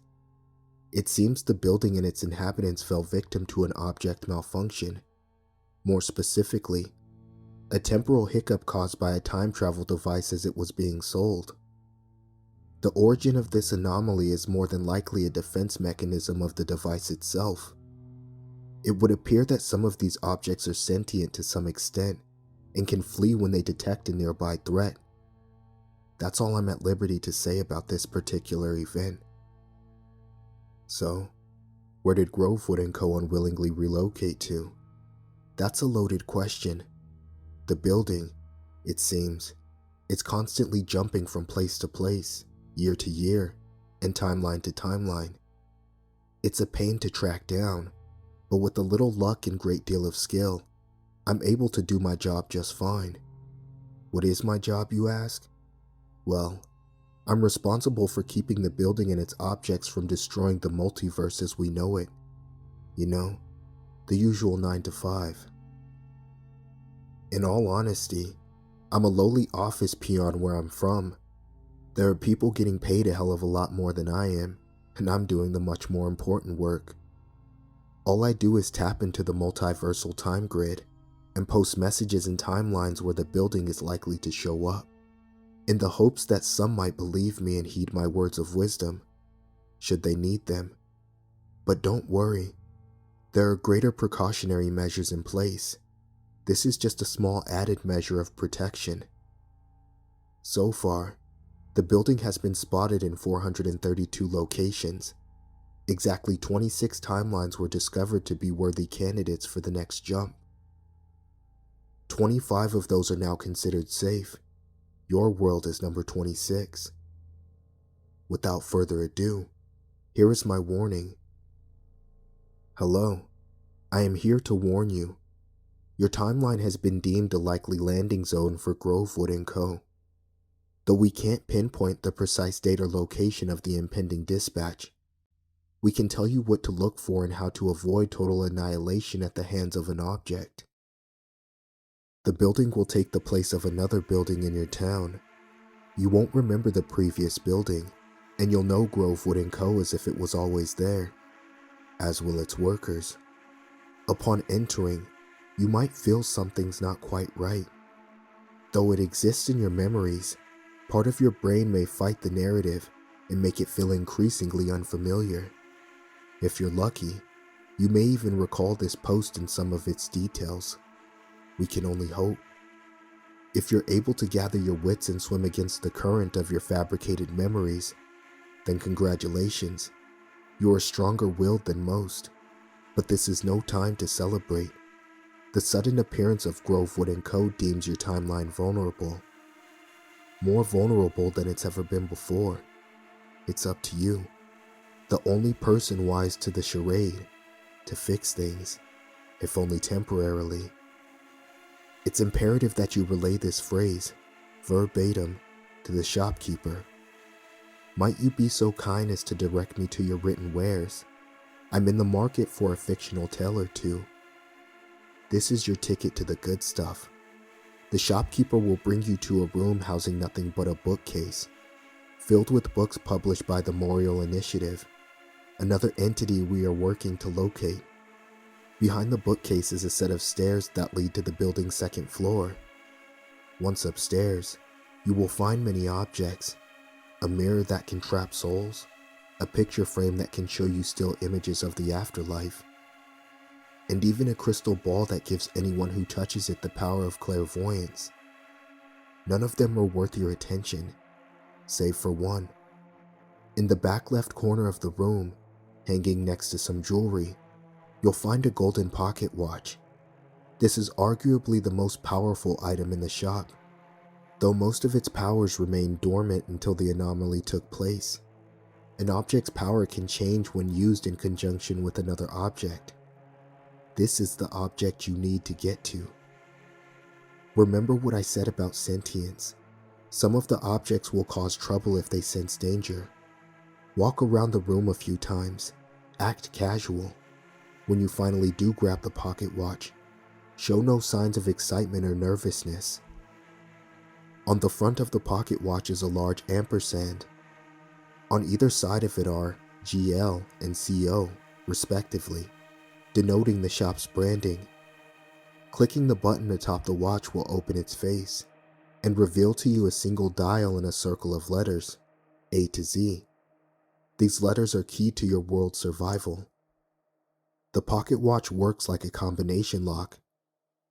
It seems the building and its inhabitants fell victim to an object malfunction. More specifically, a temporal hiccup caused by a time travel device as it was being sold. The origin of this anomaly is more than likely a defense mechanism of the device itself. It would appear that some of these objects are sentient to some extent and can flee when they detect a nearby threat. That's all I'm at liberty to say about this particular event. So, where did Grovewood & Co. unwillingly relocate to? That's a loaded question. The building, it seems, is constantly jumping from place to place, year to year, and timeline to timeline. It's a pain to track down, but with a little luck and great deal of skill, I'm able to do my job just fine. What is my job, you ask? Well, I'm responsible for keeping the building and its objects from destroying the multiverse as we know it. You know, the usual 9 to 5. In all honesty, I'm a lowly office peon where I'm from. There are people getting paid a hell of a lot more than I am, and I'm doing the much more important work. All I do is tap into the multiversal time grid and post messages and timelines where the building is likely to show up, in the hopes that some might believe me and heed my words of wisdom, should they need them. But don't worry, there are greater precautionary measures in place. This is just a small added measure of protection. So far, the building has been spotted in 432 locations. Exactly 26 timelines were discovered to be worthy candidates for the next jump. 25 of those are now considered safe. Your world is number 26. Without further ado, here is my warning. Hello, I am here to warn you. Your timeline has been deemed a likely landing zone for Grovewood & Co. Though we can't pinpoint the precise date or location of the impending dispatch, we can tell you what to look for and how to avoid total annihilation at the hands of an object. The building will take the place of another building in your town. You won't remember the previous building, and you'll know Grovewood & Co. as if it was always there, as will its workers. Upon entering, you might feel something's not quite right. Though it exists in your memories, part of your brain may fight the narrative and make it feel increasingly unfamiliar. If you're lucky, you may even recall this post and some of its details. We can only hope. If you're able to gather your wits and swim against the current of your fabricated memories, then congratulations, you are stronger-willed than most. But this is no time to celebrate. The sudden appearance of Grovewood & Co. deems your timeline vulnerable. More vulnerable than it's ever been before. It's up to you, the only person wise to the charade, to fix things, if only temporarily. It's imperative that you relay this phrase, verbatim, to the shopkeeper. Might you be so kind as to direct me to your written wares? I'm in the market for a fictional tale or two. This is your ticket to the good stuff. The shopkeeper will bring you to a room housing nothing but a bookcase, filled with books published by the Memorial Initiative, another entity we are working to locate. Behind the bookcase is a set of stairs that lead to the building's second floor. Once upstairs, you will find many objects, a mirror that can trap souls, a picture frame that can show you still images of the afterlife, and even a crystal ball that gives anyone who touches it the power of clairvoyance. None of them are worth your attention, save for one. In the back left corner of the room, hanging next to some jewelry, you'll find a golden pocket watch. This is arguably the most powerful item in the shop, though most of its powers remain dormant until the anomaly took place. An object's power can change when used in conjunction with another object. This is the object you need to get to. Remember what I said about sentience. Some of the objects will cause trouble if they sense danger. Walk around the room a few times. Act casual. When you finally do grab the pocket watch, show no signs of excitement or nervousness. On the front of the pocket watch is a large ampersand. On either side of it are GL and CO, respectively, denoting the shop's branding. Clicking the button atop the watch will open its face and reveal to you a single dial in a circle of letters, A to Z. These letters are key to your world's survival. The pocket watch works like a combination lock.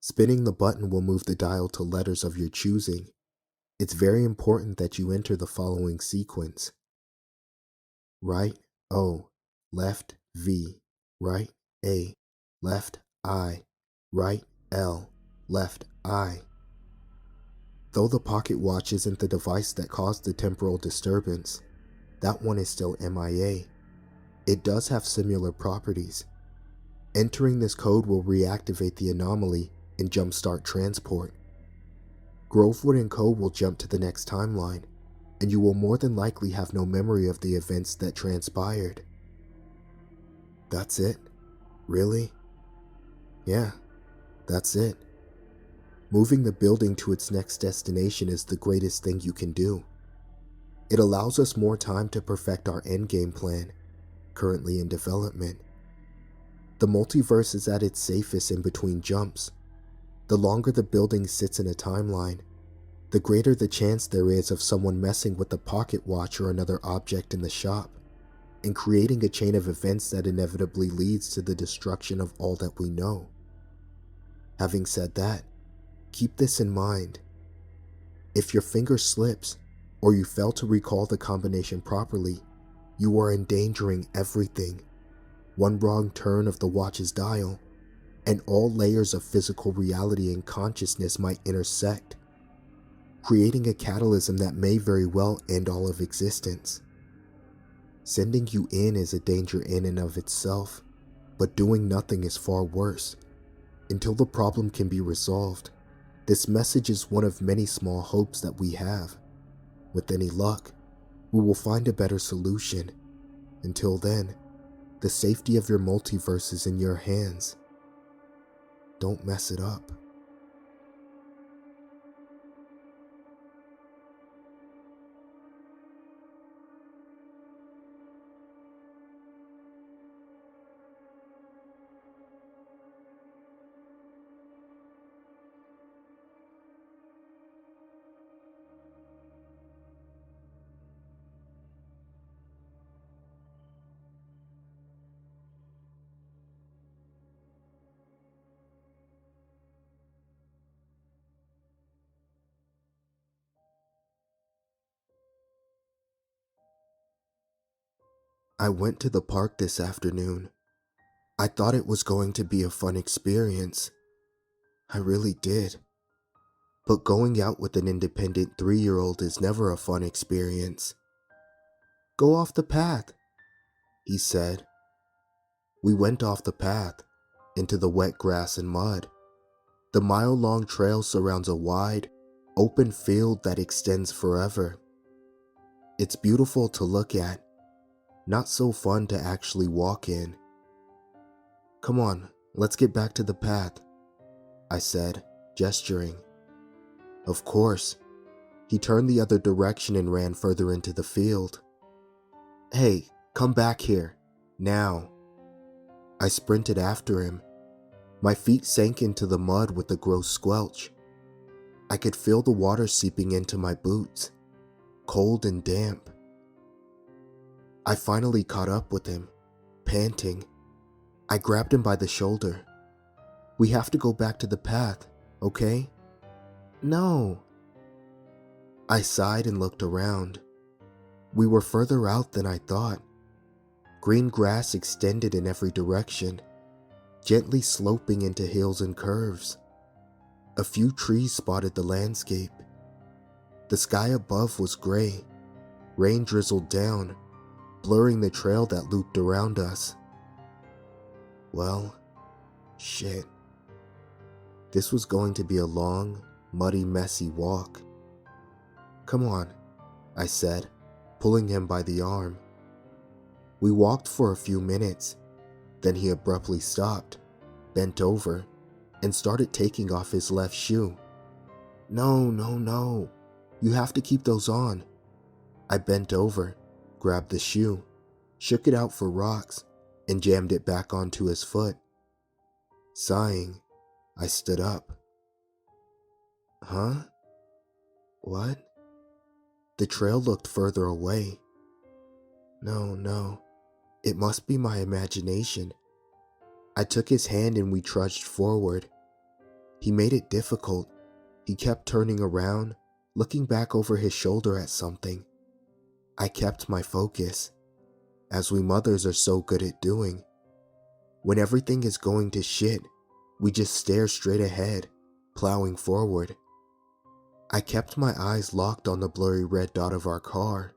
Spinning the button will move the dial to letters of your choosing. It's very important that you enter the following sequence. Right O, left V, right A, left I, right L, left I. Though the pocket watch isn't the device that caused the temporal disturbance, that one is still MIA. It does have similar properties. Entering this code will reactivate the anomaly and jumpstart transport. Grovewood & Co. will jump to the next timeline, and you will more than likely have no memory of the events that transpired. That's it? Really? Yeah, that's it. Moving the building to its next destination is the greatest thing you can do. It allows us more time to perfect our endgame plan, currently in development. The multiverse is at its safest in between jumps. The longer the building sits in a timeline, the greater the chance there is of someone messing with the pocket watch or another object in the shop, and creating a chain of events that inevitably leads to the destruction of all that we know. Having said that, keep this in mind. If your finger slips, or you fail to recall the combination properly, you are endangering everything. One wrong turn of the watch's dial, and all layers of physical reality and consciousness might intersect, creating a catalysm that may very well end all of existence. Sending you in is a danger in and of itself, but doing nothing is far worse. Until the problem can be resolved, this message is one of many small hopes that we have. With any luck, we will find a better solution. Until then, the safety of your multiverse is in your hands. Don't mess it up. I went to the park this afternoon. I thought it was going to be a fun experience. I really did. But going out with an independent 3-year-old is never a fun experience. Go off the path, he said. We went off the path, into the wet grass and mud. The mile-long trail surrounds a wide, open field that extends forever. It's beautiful to look at, not so fun to actually walk in. Come on, let's get back to the path, I said, gesturing. Of course. He turned the other direction and ran further into the field. Hey, come back here, now. I sprinted after him. My feet sank into the mud with a gross squelch. I could feel the water seeping into my boots, cold and damp. I finally caught up with him, panting. I grabbed him by the shoulder. We have to go back to the path, okay? No. I sighed and looked around. We were further out than I thought. Green grass extended in every direction, gently sloping into hills and curves. A few trees spotted the landscape. The sky above was gray. Rain drizzled down, blurring the trail that looped around us. Well, shit. This was going to be a long, muddy, messy walk. Come on, I said, pulling him by the arm. We walked for a few minutes, then he abruptly stopped, bent over, and started taking off his left shoe. No, you have to keep those on. I bent over, grabbed the shoe, shook it out for rocks, and jammed it back onto his foot. Sighing, I stood up. Huh? What? The trail looked further away. No, it must be my imagination. I took his hand and we trudged forward. He made it difficult. He kept turning around, looking back over his shoulder at something. I kept my focus, as we mothers are so good at doing. When everything is going to shit, we just stare straight ahead, plowing forward. I kept my eyes locked on the blurry red dot of our car.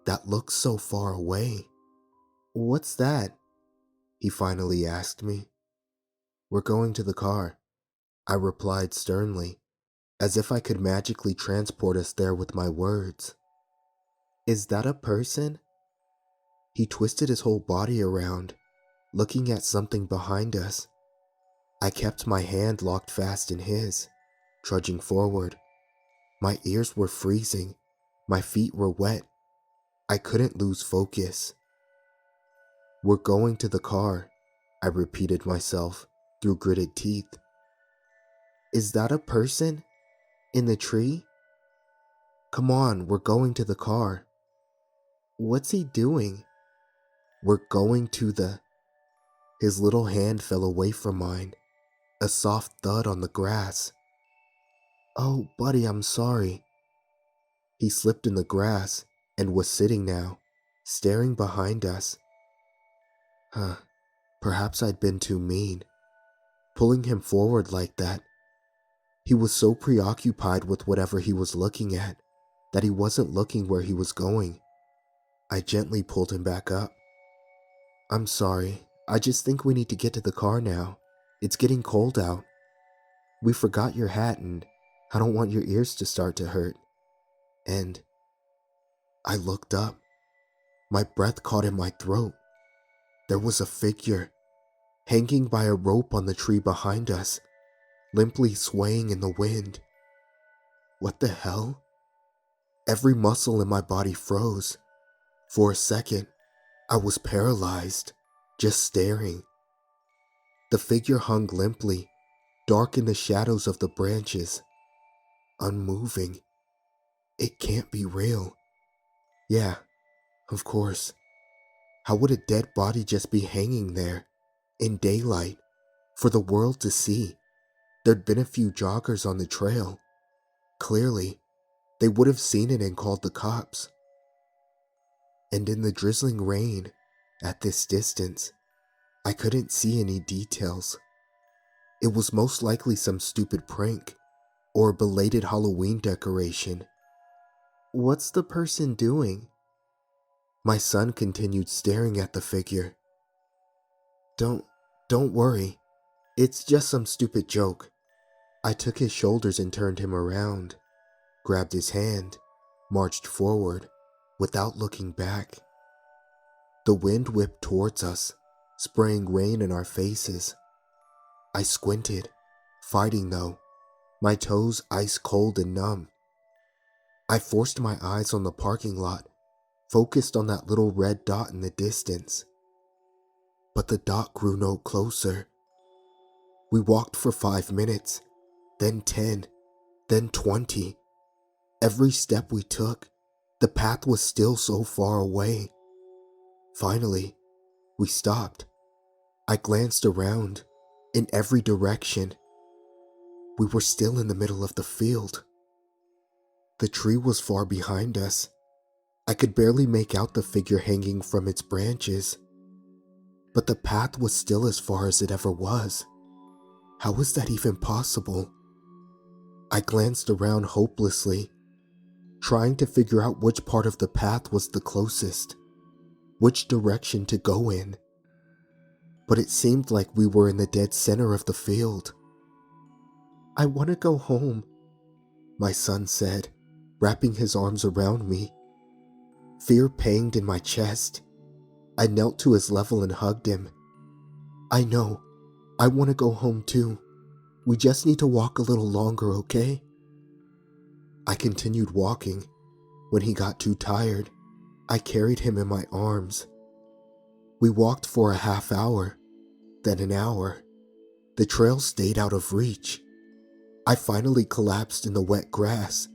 That looks so far away. What's that? He finally asked me. We're going to the car, I replied sternly, as if I could magically transport us there with my words. Is that a person? He twisted his whole body around, looking at something behind us. I kept my hand locked fast in his, trudging forward. My ears were freezing, my feet were wet. I couldn't lose focus. We're going to the car, I repeated myself through gritted teeth. Is that a person? In the tree? Come on, we're going to the car. What's he doing? We're going to the... His little hand fell away from mine, a soft thud on the grass. Oh, buddy, I'm sorry. He slipped in the grass and was sitting now, staring behind us. Perhaps I'd been too mean, pulling him forward like that. He was so preoccupied with whatever he was looking at that he wasn't looking where he was going. I gently pulled him back up. I'm sorry, I just think we need to get to the car now. It's getting cold out. We forgot your hat and I don't want your ears to start to hurt. And I looked up. My breath caught in my throat. There was a figure, hanging by a rope on the tree behind us, limply swaying in the wind. What the hell? Every muscle in my body froze. For a second, I was paralyzed, just staring. The figure hung limply, dark in the shadows of the branches, unmoving. It can't be real. Yeah, of course. How would a dead body just be hanging there, in daylight, for the world to see? There'd been a few joggers on the trail. Clearly, they would have seen it and called the cops. And in the drizzling rain, at this distance, I couldn't see any details. It was most likely some stupid prank, or a belated Halloween decoration. What's the person doing? My son continued staring at the figure. Don't worry. It's just some stupid joke. I took his shoulders and turned him around, grabbed his hand, marched forward, without looking back. The wind whipped towards us, spraying rain in our faces. I squinted, fighting though, my toes ice cold and numb. I forced my eyes on the parking lot, focused on that little red dot in the distance. But the dot grew no closer. We walked for 5 minutes, then 10, then 20. Every step we took, the path was still so far away. Finally, we stopped. I glanced around, in every direction. We were still in the middle of the field. The tree was far behind us. I could barely make out the figure hanging from its branches. But the path was still as far as it ever was. How was that even possible? I glanced around hopelessly, trying to figure out which part of the path was the closest, which direction to go in. But it seemed like we were in the dead center of the field. I want to go home, my son said, wrapping his arms around me. Fear panged in my chest. I knelt to his level and hugged him. I know. I want to go home too. We just need to walk a little longer, okay? I continued walking. When he got too tired, I carried him in my arms. We walked for a half hour, then an hour. The trail stayed out of reach. I finally collapsed in the wet grass,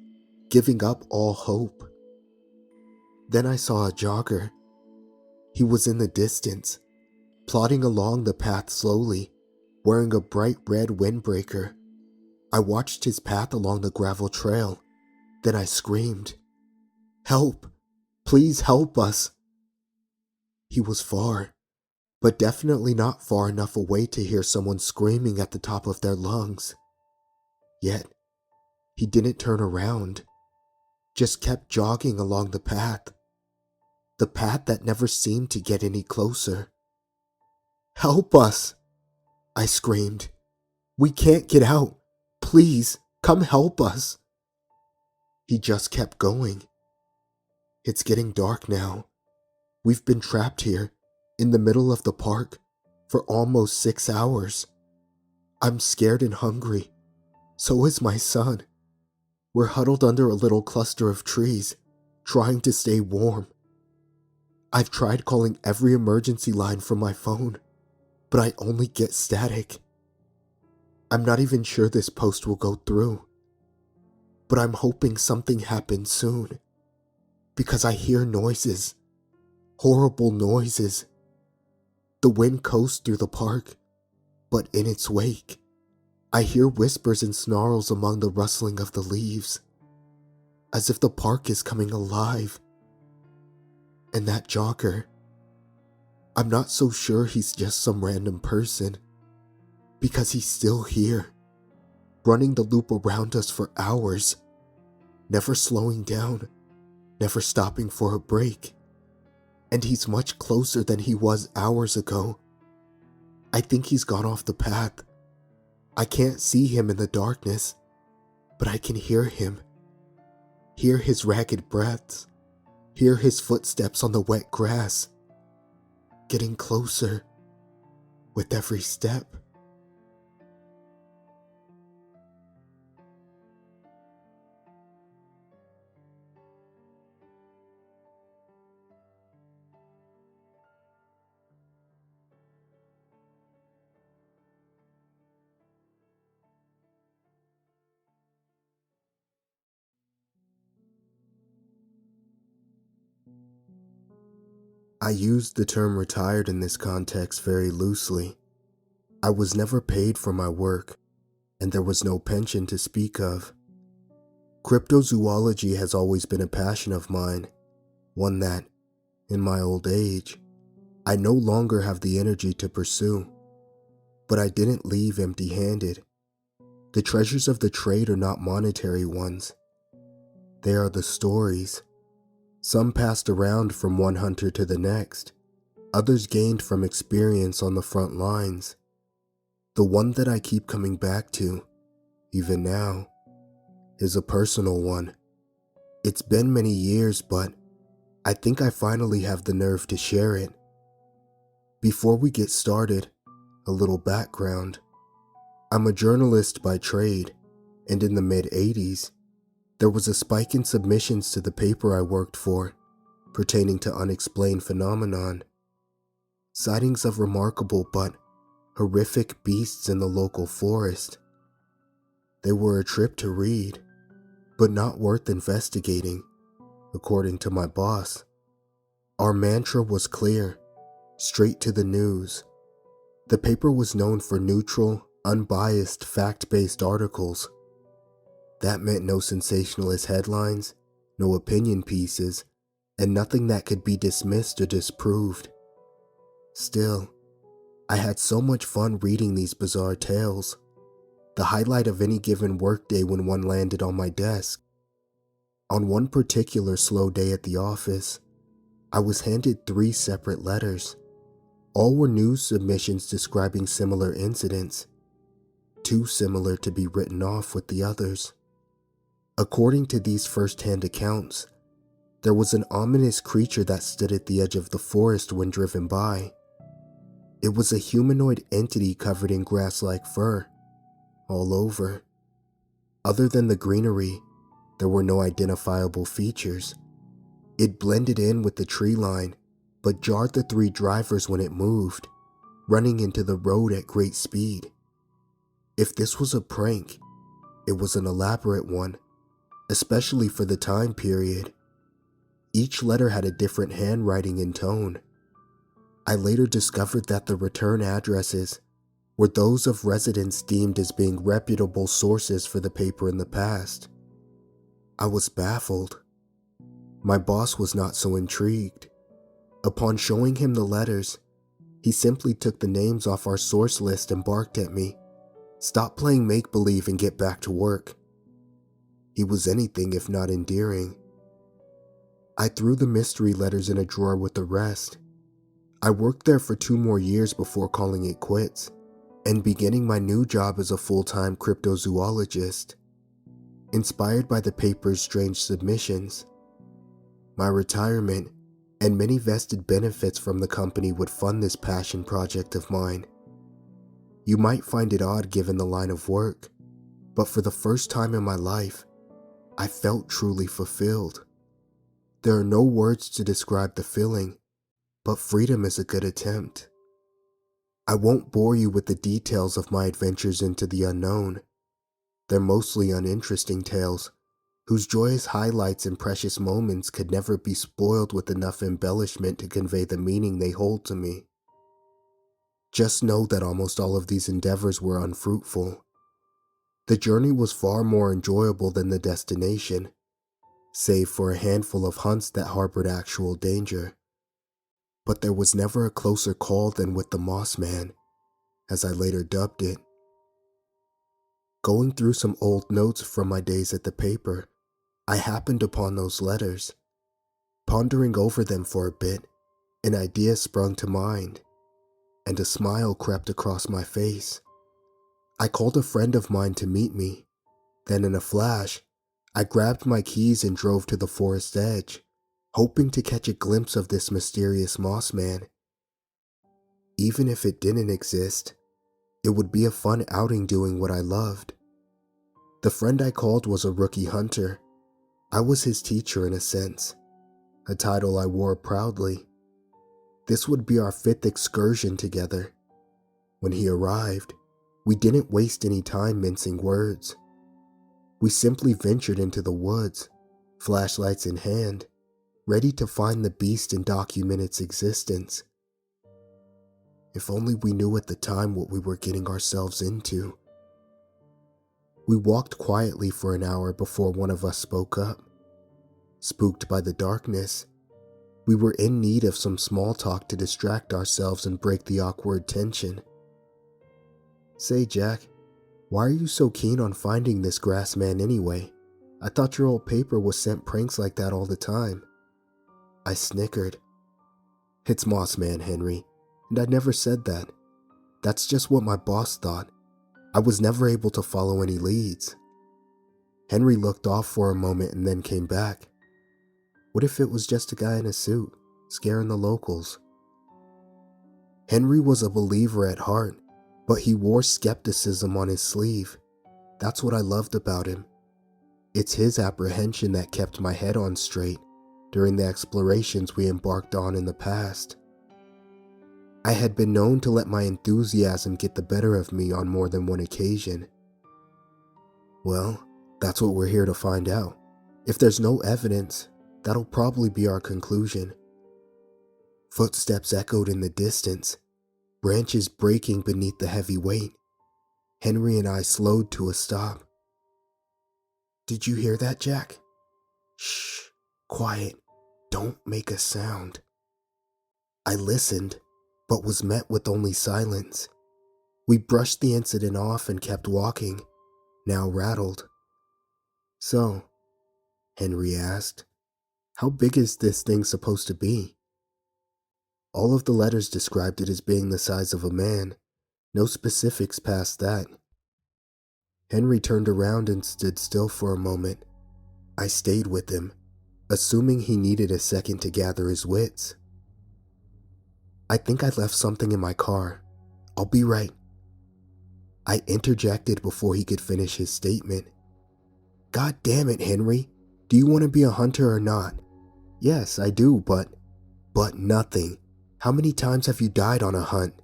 giving up all hope. Then I saw a jogger. He was in the distance, plodding along the path slowly, wearing a bright red windbreaker. I watched his path along the gravel trail. Then I screamed, "Help! Please help us!" He was far, but definitely not far enough away to hear someone screaming at the top of their lungs. Yet, he didn't turn around, just kept jogging along the path that never seemed to get any closer. "Help us!" I screamed. "We can't get out. Please, come help us." He just kept going. It's getting dark now. We've been trapped here, in the middle of the park, for almost 6 hours. I'm scared and hungry. So is my son. We're huddled under a little cluster of trees, trying to stay warm. I've tried calling every emergency line from my phone, but I only get static. I'm not even sure this post will go through, but I'm hoping something happens soon, because I hear noises, horrible noises. The wind coasts through the park, but in its wake, I hear whispers and snarls among the rustling of the leaves, as if the park is coming alive. And that jogger, I'm not so sure he's just some random person, because he's still here, running the loop around us for hours, never slowing down, never stopping for a break. And he's much closer than he was hours ago, I think he's gone off the path. I can't see him in the darkness, but I can hear him. Hear his ragged breaths. Hear his footsteps on the wet grass. Getting closer with every step. I used the term retired in this context very loosely. I was never paid for my work, and there was no pension to speak of. Cryptozoology has always been a passion of mine, one that, in my old age, I no longer have the energy to pursue. But I didn't leave empty-handed. The treasures of the trade are not monetary ones. They are the stories. Some passed around from one hunter to the next, others gained from experience on the front lines. The one that I keep coming back to, even now, is a personal one. It's been many years, but I think I finally have the nerve to share it. Before we get started, a little background. I'm a journalist by trade, and in the mid-'80s, there was a spike in submissions to the paper I worked for, pertaining to unexplained phenomenon. Sightings of remarkable but horrific beasts in the local forest. They were a trip to read, but not worth investigating, according to my boss. Our mantra was clear, straight to the news. The paper was known for neutral, unbiased, fact-based articles. That meant no sensationalist headlines, no opinion pieces, and nothing that could be dismissed or disproved. Still, I had so much fun reading these bizarre tales, the highlight of any given workday when one landed on my desk. On one particular slow day at the office, I was handed 3 separate letters. All were news submissions describing similar incidents, too similar to be written off with the others. According to these first-hand accounts, there was an ominous creature that stood at the edge of the forest when driven by. It was a humanoid entity covered in grass-like fur, all over. Other than the greenery, there were no identifiable features. It blended in with the tree line, but jarred the 3 drivers when it moved, running into the road at great speed. If this was a prank, it was an elaborate one, especially for the time period. Each letter had a different handwriting and tone. I later discovered that the return addresses were those of residents deemed as being reputable sources for the paper in the past. I was baffled. My boss was not so intrigued. Upon showing him the letters, he simply took the names off our source list and barked at me, "Stop playing make-believe and get back to work." He was anything if not endearing. I threw the mystery letters in a drawer with the rest. I worked there for 2 more years before calling it quits and beginning my new job as a full-time cryptozoologist. Inspired by the paper's strange submissions, my retirement and many vested benefits from the company would fund this passion project of mine. You might find it odd given the line of work, but for the first time in my life, I felt truly fulfilled. There are no words to describe the feeling, but freedom is a good attempt. I won't bore you with the details of my adventures into the unknown. They're mostly uninteresting tales, whose joyous highlights and precious moments could never be spoiled with enough embellishment to convey the meaning they hold to me. Just know that almost all of these endeavors were unfruitful. The journey was far more enjoyable than the destination, save for a handful of hunts that harbored actual danger. But there was never a closer call than with the Moss Man, as I later dubbed it. Going through some old notes from my days at the paper, I happened upon those letters. Pondering over them for a bit, an idea sprung to mind. and a smile crept across my face. I called a friend of mine to meet me. Then in a flash, I grabbed my keys and drove to the forest edge, hoping to catch a glimpse of this mysterious moss man. Even if it didn't exist, it would be a fun outing doing what I loved. The friend I called was a rookie hunter. I was his teacher in a sense, a title I wore proudly. This would be our 5th excursion together. When he arrived, we didn't waste any time mincing words. We simply ventured into the woods, flashlights in hand, ready to find the beast and document its existence. If only we knew at the time what we were getting ourselves into. We walked quietly for an hour before one of us spoke up. Spooked by the darkness, we were in need of some small talk to distract ourselves and break the awkward tension. "Say, Jack, why are you so keen on finding this grass man anyway? I thought your old paper was sent pranks like that all the time." I snickered. "It's Moss Man, Henry, and I never said that. That's just what my boss thought. I was never able to follow any leads." Henry looked off for a moment and then came back. "What if it was just a guy in a suit, scaring the locals?" Henry was a believer at heart, but he wore skepticism on his sleeve. That's what I loved about him. It's his apprehension that kept my head on straight during the explorations we embarked on in the past. I had been known to let my enthusiasm get the better of me on more than one occasion. Well, that's what we're here to find out. If there's no evidence, that'll probably be our conclusion. Footsteps echoed in the distance, branches breaking beneath the heavy weight. Henry and I slowed to a stop. "Did you hear that, Jack?" "Shh, quiet, don't make a sound." I listened, but was met with only silence. We brushed the incident off and kept walking, now rattled. "So," Henry asked, "how big is this thing supposed to be?" All of the letters described it as being the size of a man, no specifics past that. Henry turned around and stood still for a moment. I stayed with him, assuming he needed a second to gather his wits. "I think I left something in my car. I'll be right." I interjected before he could finish his statement. "God damn it, Henry. Do you want to be a hunter or not?" "Yes, I do, but..." "But nothing. How many times have you died on a hunt?"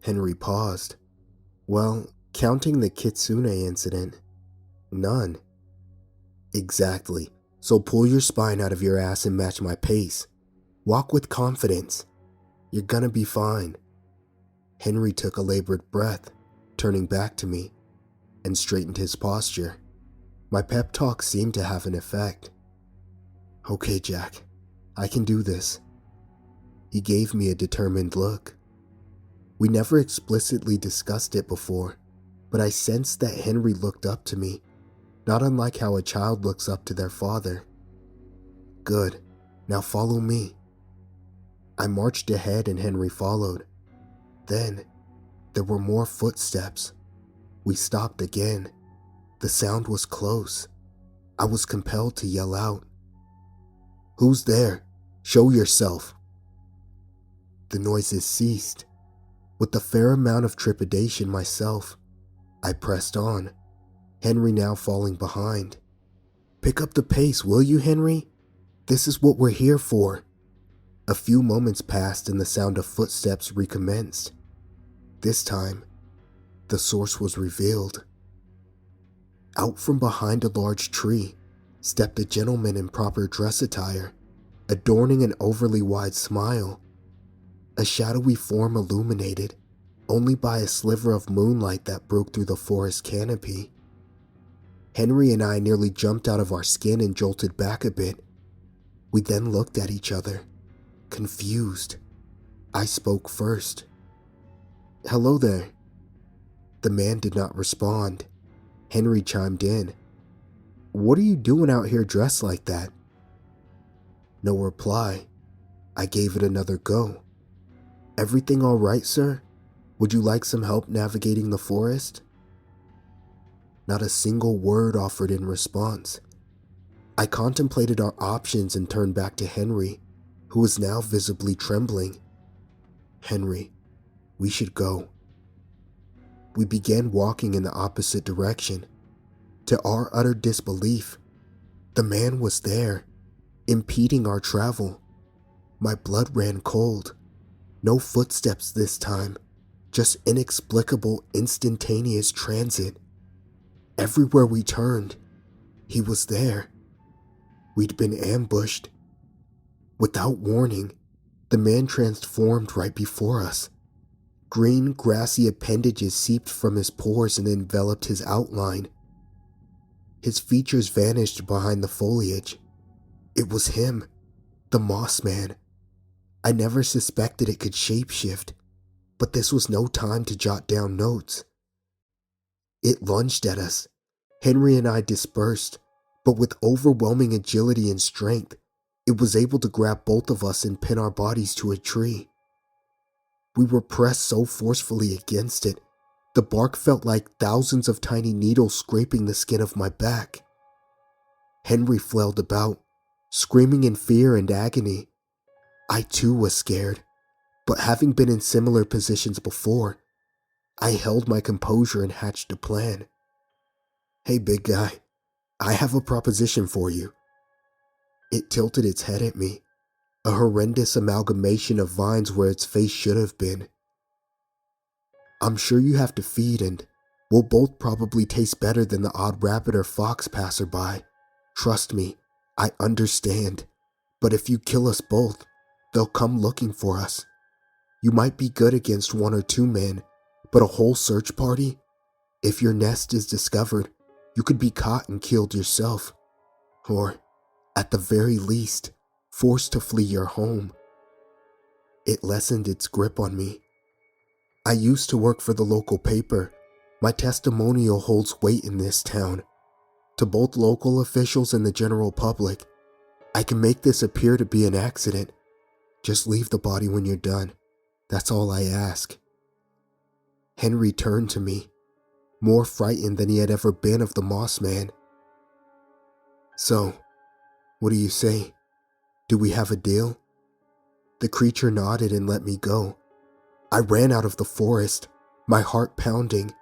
Henry paused. "Well, counting the Kitsune incident, none." "Exactly. So pull your spine out of your ass and match my pace. Walk with confidence. You're gonna be fine." Henry took a labored breath, turning back to me, and straightened his posture. My pep talk seemed to have an effect. "Okay, Jack, I can do this." He gave me a determined look. We never explicitly discussed it before, but I sensed that Henry looked up to me, not unlike how a child looks up to their father. "Good, now follow me." I marched ahead and Henry followed. Then, there were more footsteps. We stopped again. The sound was close. I was compelled to yell out. "Who's there? Show yourself." The noises ceased. With a fair amount of trepidation myself, I pressed on, Henry now falling behind. "Pick up the pace, will you, Henry? This is what we're here for." A few moments passed and the sound of footsteps recommenced. This time, the source was revealed. Out from behind a large tree stepped a gentleman in proper dress attire, adorning an overly wide smile. A shadowy form illuminated only by a sliver of moonlight that broke through the forest canopy. Henry and I nearly jumped out of our skin and jolted back a bit. We then looked at each other, confused. I spoke first. "Hello there." The man did not respond. Henry chimed in. "What are you doing out here dressed like that?" No reply. I gave it another go. "Everything all right, sir? Would you like some help navigating the forest?" Not a single word offered in response. I contemplated our options and turned back to Henry, who was now visibly trembling. "Henry, we should go." We began walking in the opposite direction. To our utter disbelief, the man was there, impeding our travel. My blood ran cold. No footsteps this time, just inexplicable, instantaneous transit. Everywhere we turned, he was there. We'd been ambushed. Without warning, the man transformed right before us. Green, grassy appendages seeped from his pores and enveloped his outline. His features vanished behind the foliage. It was him, the Moss Man. I never suspected it could shapeshift, but this was no time to jot down notes. It lunged at us. Henry and I dispersed, but with overwhelming agility and strength, it was able to grab both of us and pin our bodies to a tree. We were pressed so forcefully against it, the bark felt like thousands of tiny needles scraping the skin of my back. Henry flailed about, screaming in fear and agony. I too was scared, but having been in similar positions before, I held my composure and hatched a plan. "Hey, big guy, I have a proposition for you." It tilted its head at me, a horrendous amalgamation of vines where its face should have been. "I'm sure you have to feed, and we'll both probably taste better than the odd rabbit or fox passerby. Trust me, I understand. But if you kill us both, they'll come looking for us. You might be good against 1 or 2 men, but a whole search party? If your nest is discovered, you could be caught and killed yourself. Or, at the very least, forced to flee your home." It lessened its grip on me. "I used to work for the local paper. My testimonial holds weight in this town. To both local officials and the general public, I can make this appear to be an accident. Just leave the body when you're done. That's all I ask." Henry turned to me, more frightened than he had ever been of the Moss Man. "So, what do you say? Do we have a deal?" The creature nodded and let me go. I ran out of the forest, my heart pounding.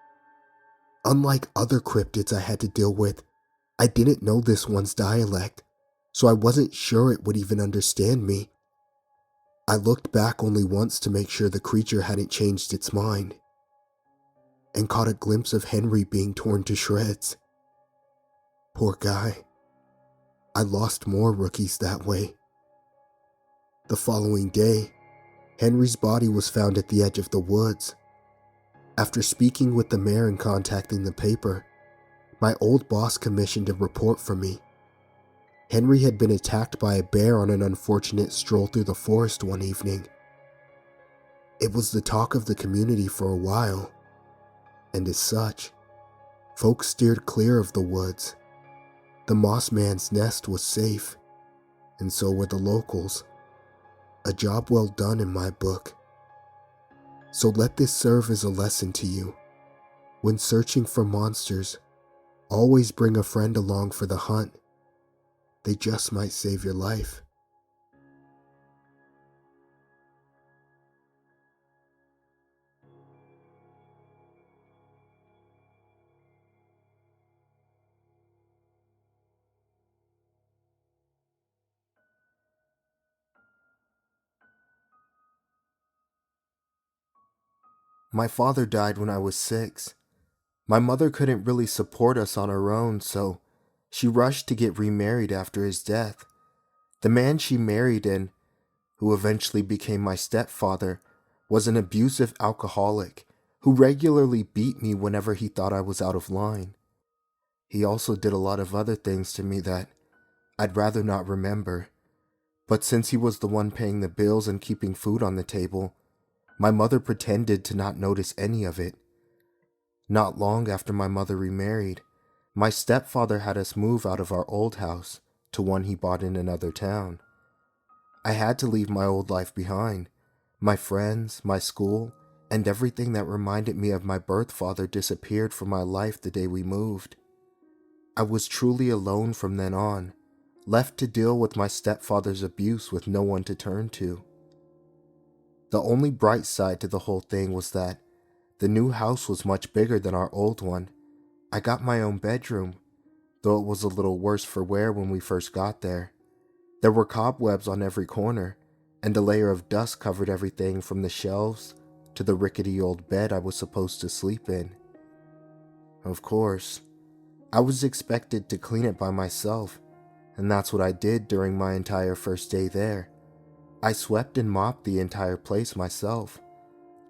Unlike other cryptids I had to deal with, I didn't know this one's dialect, so I wasn't sure it would even understand me. I looked back only once to make sure the creature hadn't changed its mind, and caught a glimpse of Henry being torn to shreds. Poor guy. I lost more rookies that way. The following day, Henry's body was found at the edge of the woods. After speaking with the mayor and contacting the paper, my old boss commissioned a report for me. Henry had been attacked by a bear on an unfortunate stroll through the forest one evening. It was the talk of the community for a while, and as such, folks steered clear of the woods. The Moss Man's nest was safe, and so were the locals. A job well done in my book. So let this serve as a lesson to you. When searching for monsters, always bring a friend along for the hunt. They just might save your life. My father died when I was 6. My mother couldn't really support us on her own, so she rushed to get remarried after his death. The man she married and who eventually became my stepfather, was an abusive alcoholic who regularly beat me whenever he thought I was out of line. He also did a lot of other things to me that I'd rather not remember, but since he was the one paying the bills and keeping food on the table, my mother pretended to not notice any of it. Not long after my mother remarried, my stepfather had us move out of our old house to one he bought in another town. I had to leave my old life behind. My friends, my school, and everything that reminded me of my birth father disappeared from my life the day we moved. I was truly alone from then on, left to deal with my stepfather's abuse with no one to turn to. The only bright side to the whole thing was that the new house was much bigger than our old one. I got my own bedroom, though it was a little worse for wear when we first got there. There were cobwebs on every corner, and a layer of dust covered everything from the shelves to the rickety old bed I was supposed to sleep in. Of course, I was expected to clean it by myself, and that's what I did during my entire first day there. I swept and mopped the entire place myself,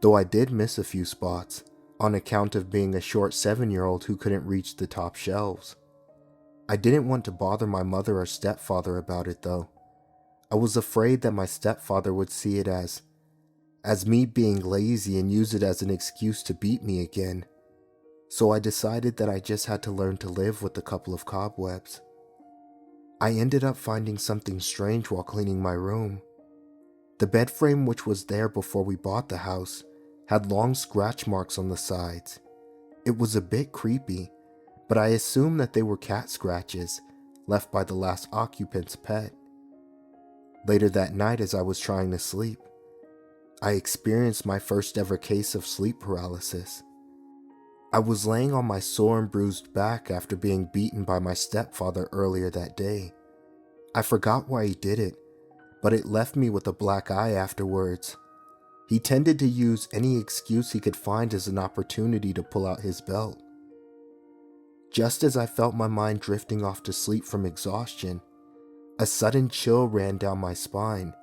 though I did miss a few spots on account of being a short 7-year-old who couldn't reach the top shelves. I didn't want to bother my mother or stepfather about it though. I was afraid that my stepfather would see it as me being lazy and use it as an excuse to beat me again. So I decided that I just had to learn to live with a couple of cobwebs. I ended up finding something strange while cleaning my room. The bed frame, which was there before we bought the house, had long scratch marks on the sides. It was a bit creepy, but I assumed that they were cat scratches left by the last occupant's pet. Later that night, as I was trying to sleep, I experienced my first ever case of sleep paralysis. I was laying on my sore and bruised back after being beaten by my stepfather earlier that day. I forgot why he did it, but it left me with a black eye afterwards. He tended to use any excuse he could find as an opportunity to pull out his belt. Just as I felt my mind drifting off to sleep from exhaustion, a sudden chill ran down my spine,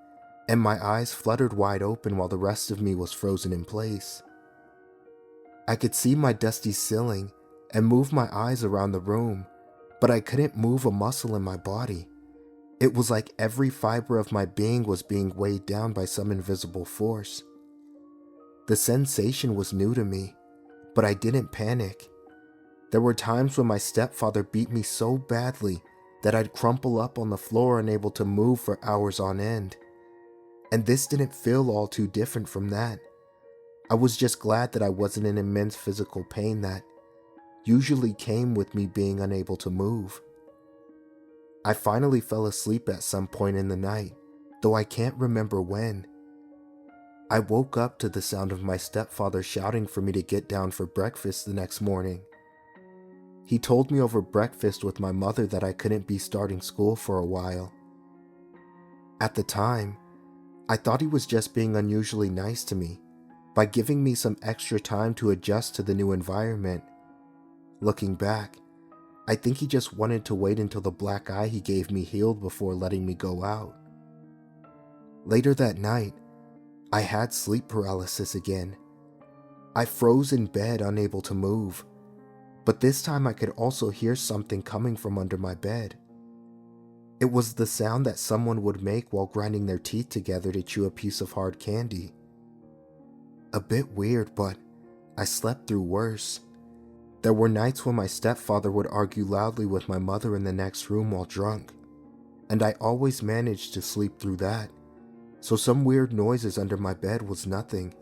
and my eyes fluttered wide open while the rest of me was frozen in place. I could see my dusty ceiling and move my eyes around the room, but I couldn't move a muscle in my body. It was like every fiber of my being was being weighed down by some invisible force. The sensation was new to me, but I didn't panic. There were times when my stepfather beat me so badly that I'd crumple up on the floor unable to move for hours on end. And this didn't feel all too different from that. I was just glad that I wasn't in immense physical pain that usually came with me being unable to move. I finally fell asleep at some point in the night, though I can't remember when. I woke up to the sound of my stepfather shouting for me to get down for breakfast the next morning. He told me over breakfast with my mother that I couldn't be starting school for a while. At the time, I thought he was just being unusually nice to me by giving me some extra time to adjust to the new environment. Looking back, I think he just wanted to wait until the black eye he gave me healed before letting me go out. Later that night, I had sleep paralysis again. I froze in bed, unable to move, but this time I could also hear something coming from under my bed. It was the sound that someone would make while grinding their teeth together to chew a piece of hard candy. A bit weird, but I slept through worse. There were nights when my stepfather would argue loudly with my mother in the next room while drunk, and I always managed to sleep through that, so some weird noises under my bed was nothing.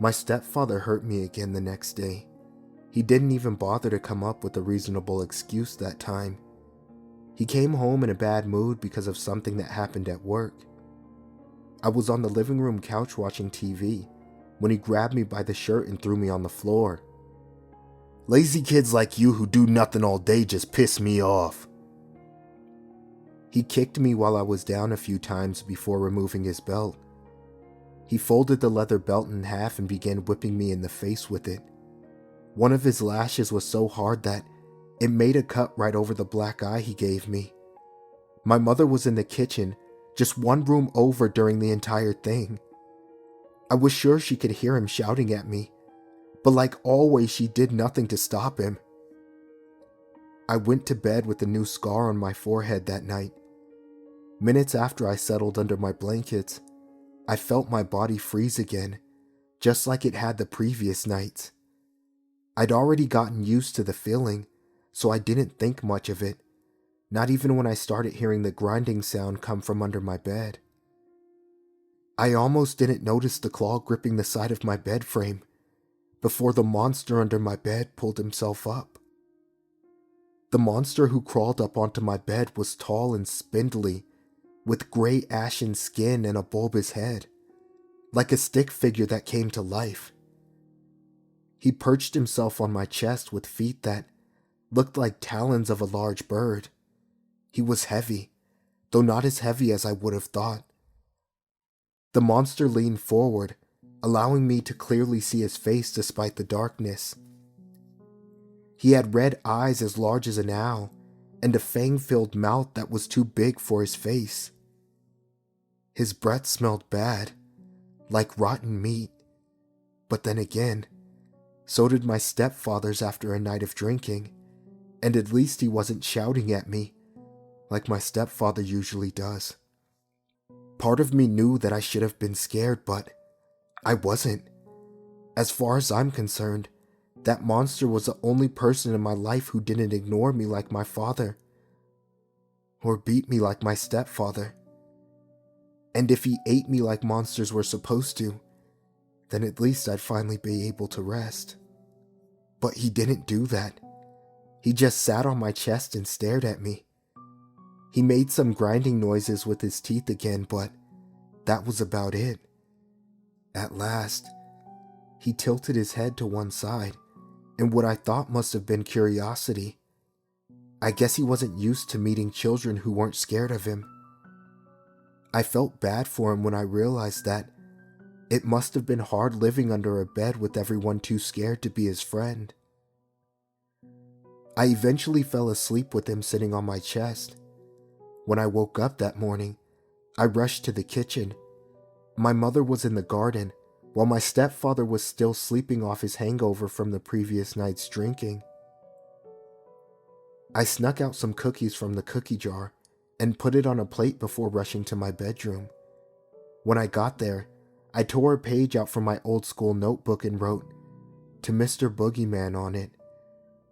My stepfather hurt me again the next day. He didn't even bother to come up with a reasonable excuse that time. He came home in a bad mood because of something that happened at work. I was on the living room couch watching TV when he grabbed me by the shirt and threw me on the floor. "Lazy kids like you who do nothing all day just piss me off." He kicked me while I was down a few times before removing his belt. He folded the leather belt in half and began whipping me in the face with it. One of his lashes was so hard that it made a cut right over the black eye he gave me. My mother was in the kitchen, just one room over during the entire thing. I was sure she could hear him shouting at me, but like always, she did nothing to stop him. I went to bed with a new scar on my forehead that night. Minutes after I settled under my blankets, I felt my body freeze again, just like it had the previous nights. I'd already gotten used to the feeling, so I didn't think much of it, not even when I started hearing the grinding sound come from under my bed. I almost didn't notice the claw gripping the side of my bed frame before the monster under my bed pulled himself up. The monster who crawled up onto my bed was tall and spindly, with gray ashen skin and a bulbous head, like a stick figure that came to life. He perched himself on my chest with feet that looked like talons of a large bird. He was heavy, though not as heavy as I would have thought. The monster leaned forward, allowing me to clearly see his face despite the darkness. He had red eyes as large as an owl, and a fang-filled mouth that was too big for his face. His breath smelled bad, like rotten meat, but then again, so did my stepfather's after a night of drinking, and at least he wasn't shouting at me, like my stepfather usually does. Part of me knew that I should have been scared, but I wasn't. As far as I'm concerned, that monster was the only person in my life who didn't ignore me like my father, or beat me like my stepfather. And if he ate me like monsters were supposed to, then at least I'd finally be able to rest. But he didn't do that. He just sat on my chest and stared at me. He made some grinding noises with his teeth again, but that was about it. At last, he tilted his head to one side in what I thought must have been curiosity. I guess he wasn't used to meeting children who weren't scared of him. I felt bad for him when I realized that it must have been hard living under a bed with everyone too scared to be his friend. I eventually fell asleep with him sitting on my chest. When I woke up that morning, I rushed to the kitchen. My mother was in the garden, while my stepfather was still sleeping off his hangover from the previous night's drinking. I snuck out some cookies from the cookie jar and put it on a plate before rushing to my bedroom. When I got there, I tore a page out from my old school notebook and wrote, "To Mr. Boogeyman" on it.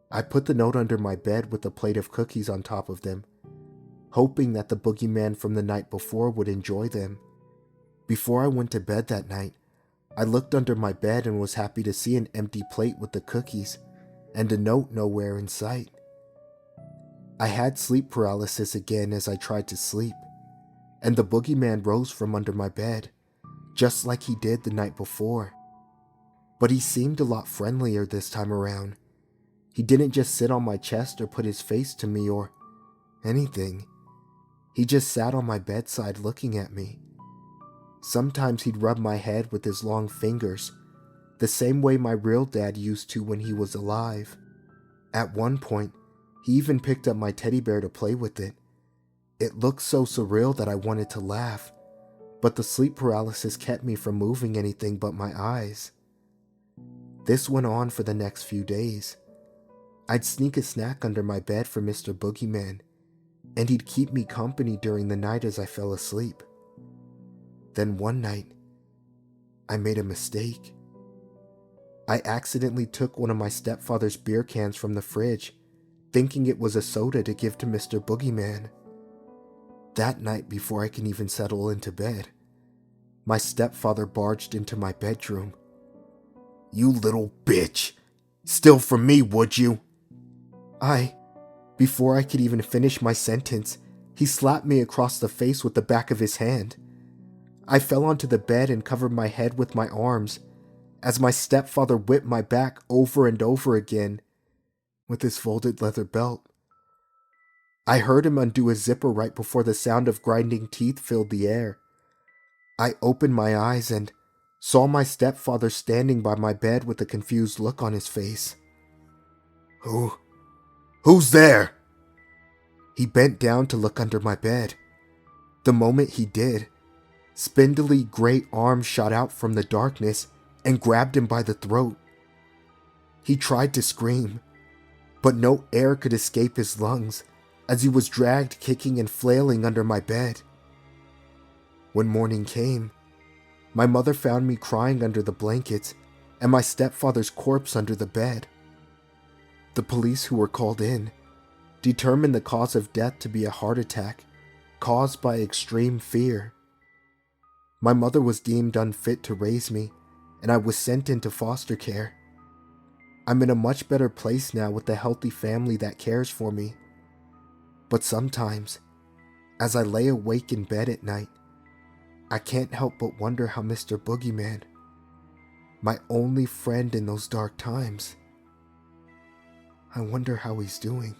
I put the note under my bed with a plate of cookies on top of them, hoping that the boogeyman from the night before would enjoy them. Before I went to bed that night, I looked under my bed and was happy to see an empty plate with the cookies and a note nowhere in sight. I had sleep paralysis again as I tried to sleep, and the boogeyman rose from under my bed, just like he did the night before. But he seemed a lot friendlier this time around. He didn't just sit on my chest or put his face to me or anything. He just sat on my bedside looking at me. Sometimes he'd rub my head with his long fingers, the same way my real dad used to when he was alive. At one point, he even picked up my teddy bear to play with it. It looked so surreal that I wanted to laugh, but the sleep paralysis kept me from moving anything but my eyes. This went on for the next few days. I'd sneak a snack under my bed for Mr. Boogeyman, and he'd keep me company during the night as I fell asleep. Then one night, I made a mistake. I accidentally took one of my stepfather's beer cans from the fridge, thinking it was a soda to give to Mr. Boogeyman. That night, before I can even settle into bed, my stepfather barged into my bedroom. "You little bitch! Steal from me, would you?" Before I could even finish my sentence, he slapped me across the face with the back of his hand. I fell onto the bed and covered my head with my arms as my stepfather whipped my back over and over again with his folded leather belt. I heard him undo his zipper right before the sound of grinding teeth filled the air. I opened my eyes and saw my stepfather standing by my bed with a confused look on his face. Who's there?" He bent down to look under my bed. The moment he did, spindly gray arms shot out from the darkness and grabbed him by the throat. He tried to scream, but no air could escape his lungs as he was dragged kicking and flailing under my bed. When morning came, my mother found me crying under the blankets and my stepfather's corpse under the bed. The police who were called in determined the cause of death to be a heart attack caused by extreme fear. My mother was deemed unfit to raise me, and I was sent into foster care. I'm in a much better place now with a healthy family that cares for me. But sometimes, as I lay awake in bed at night, I can't help but wonder how Mr. Boogeyman, my only friend in those dark times, I wonder how he's doing.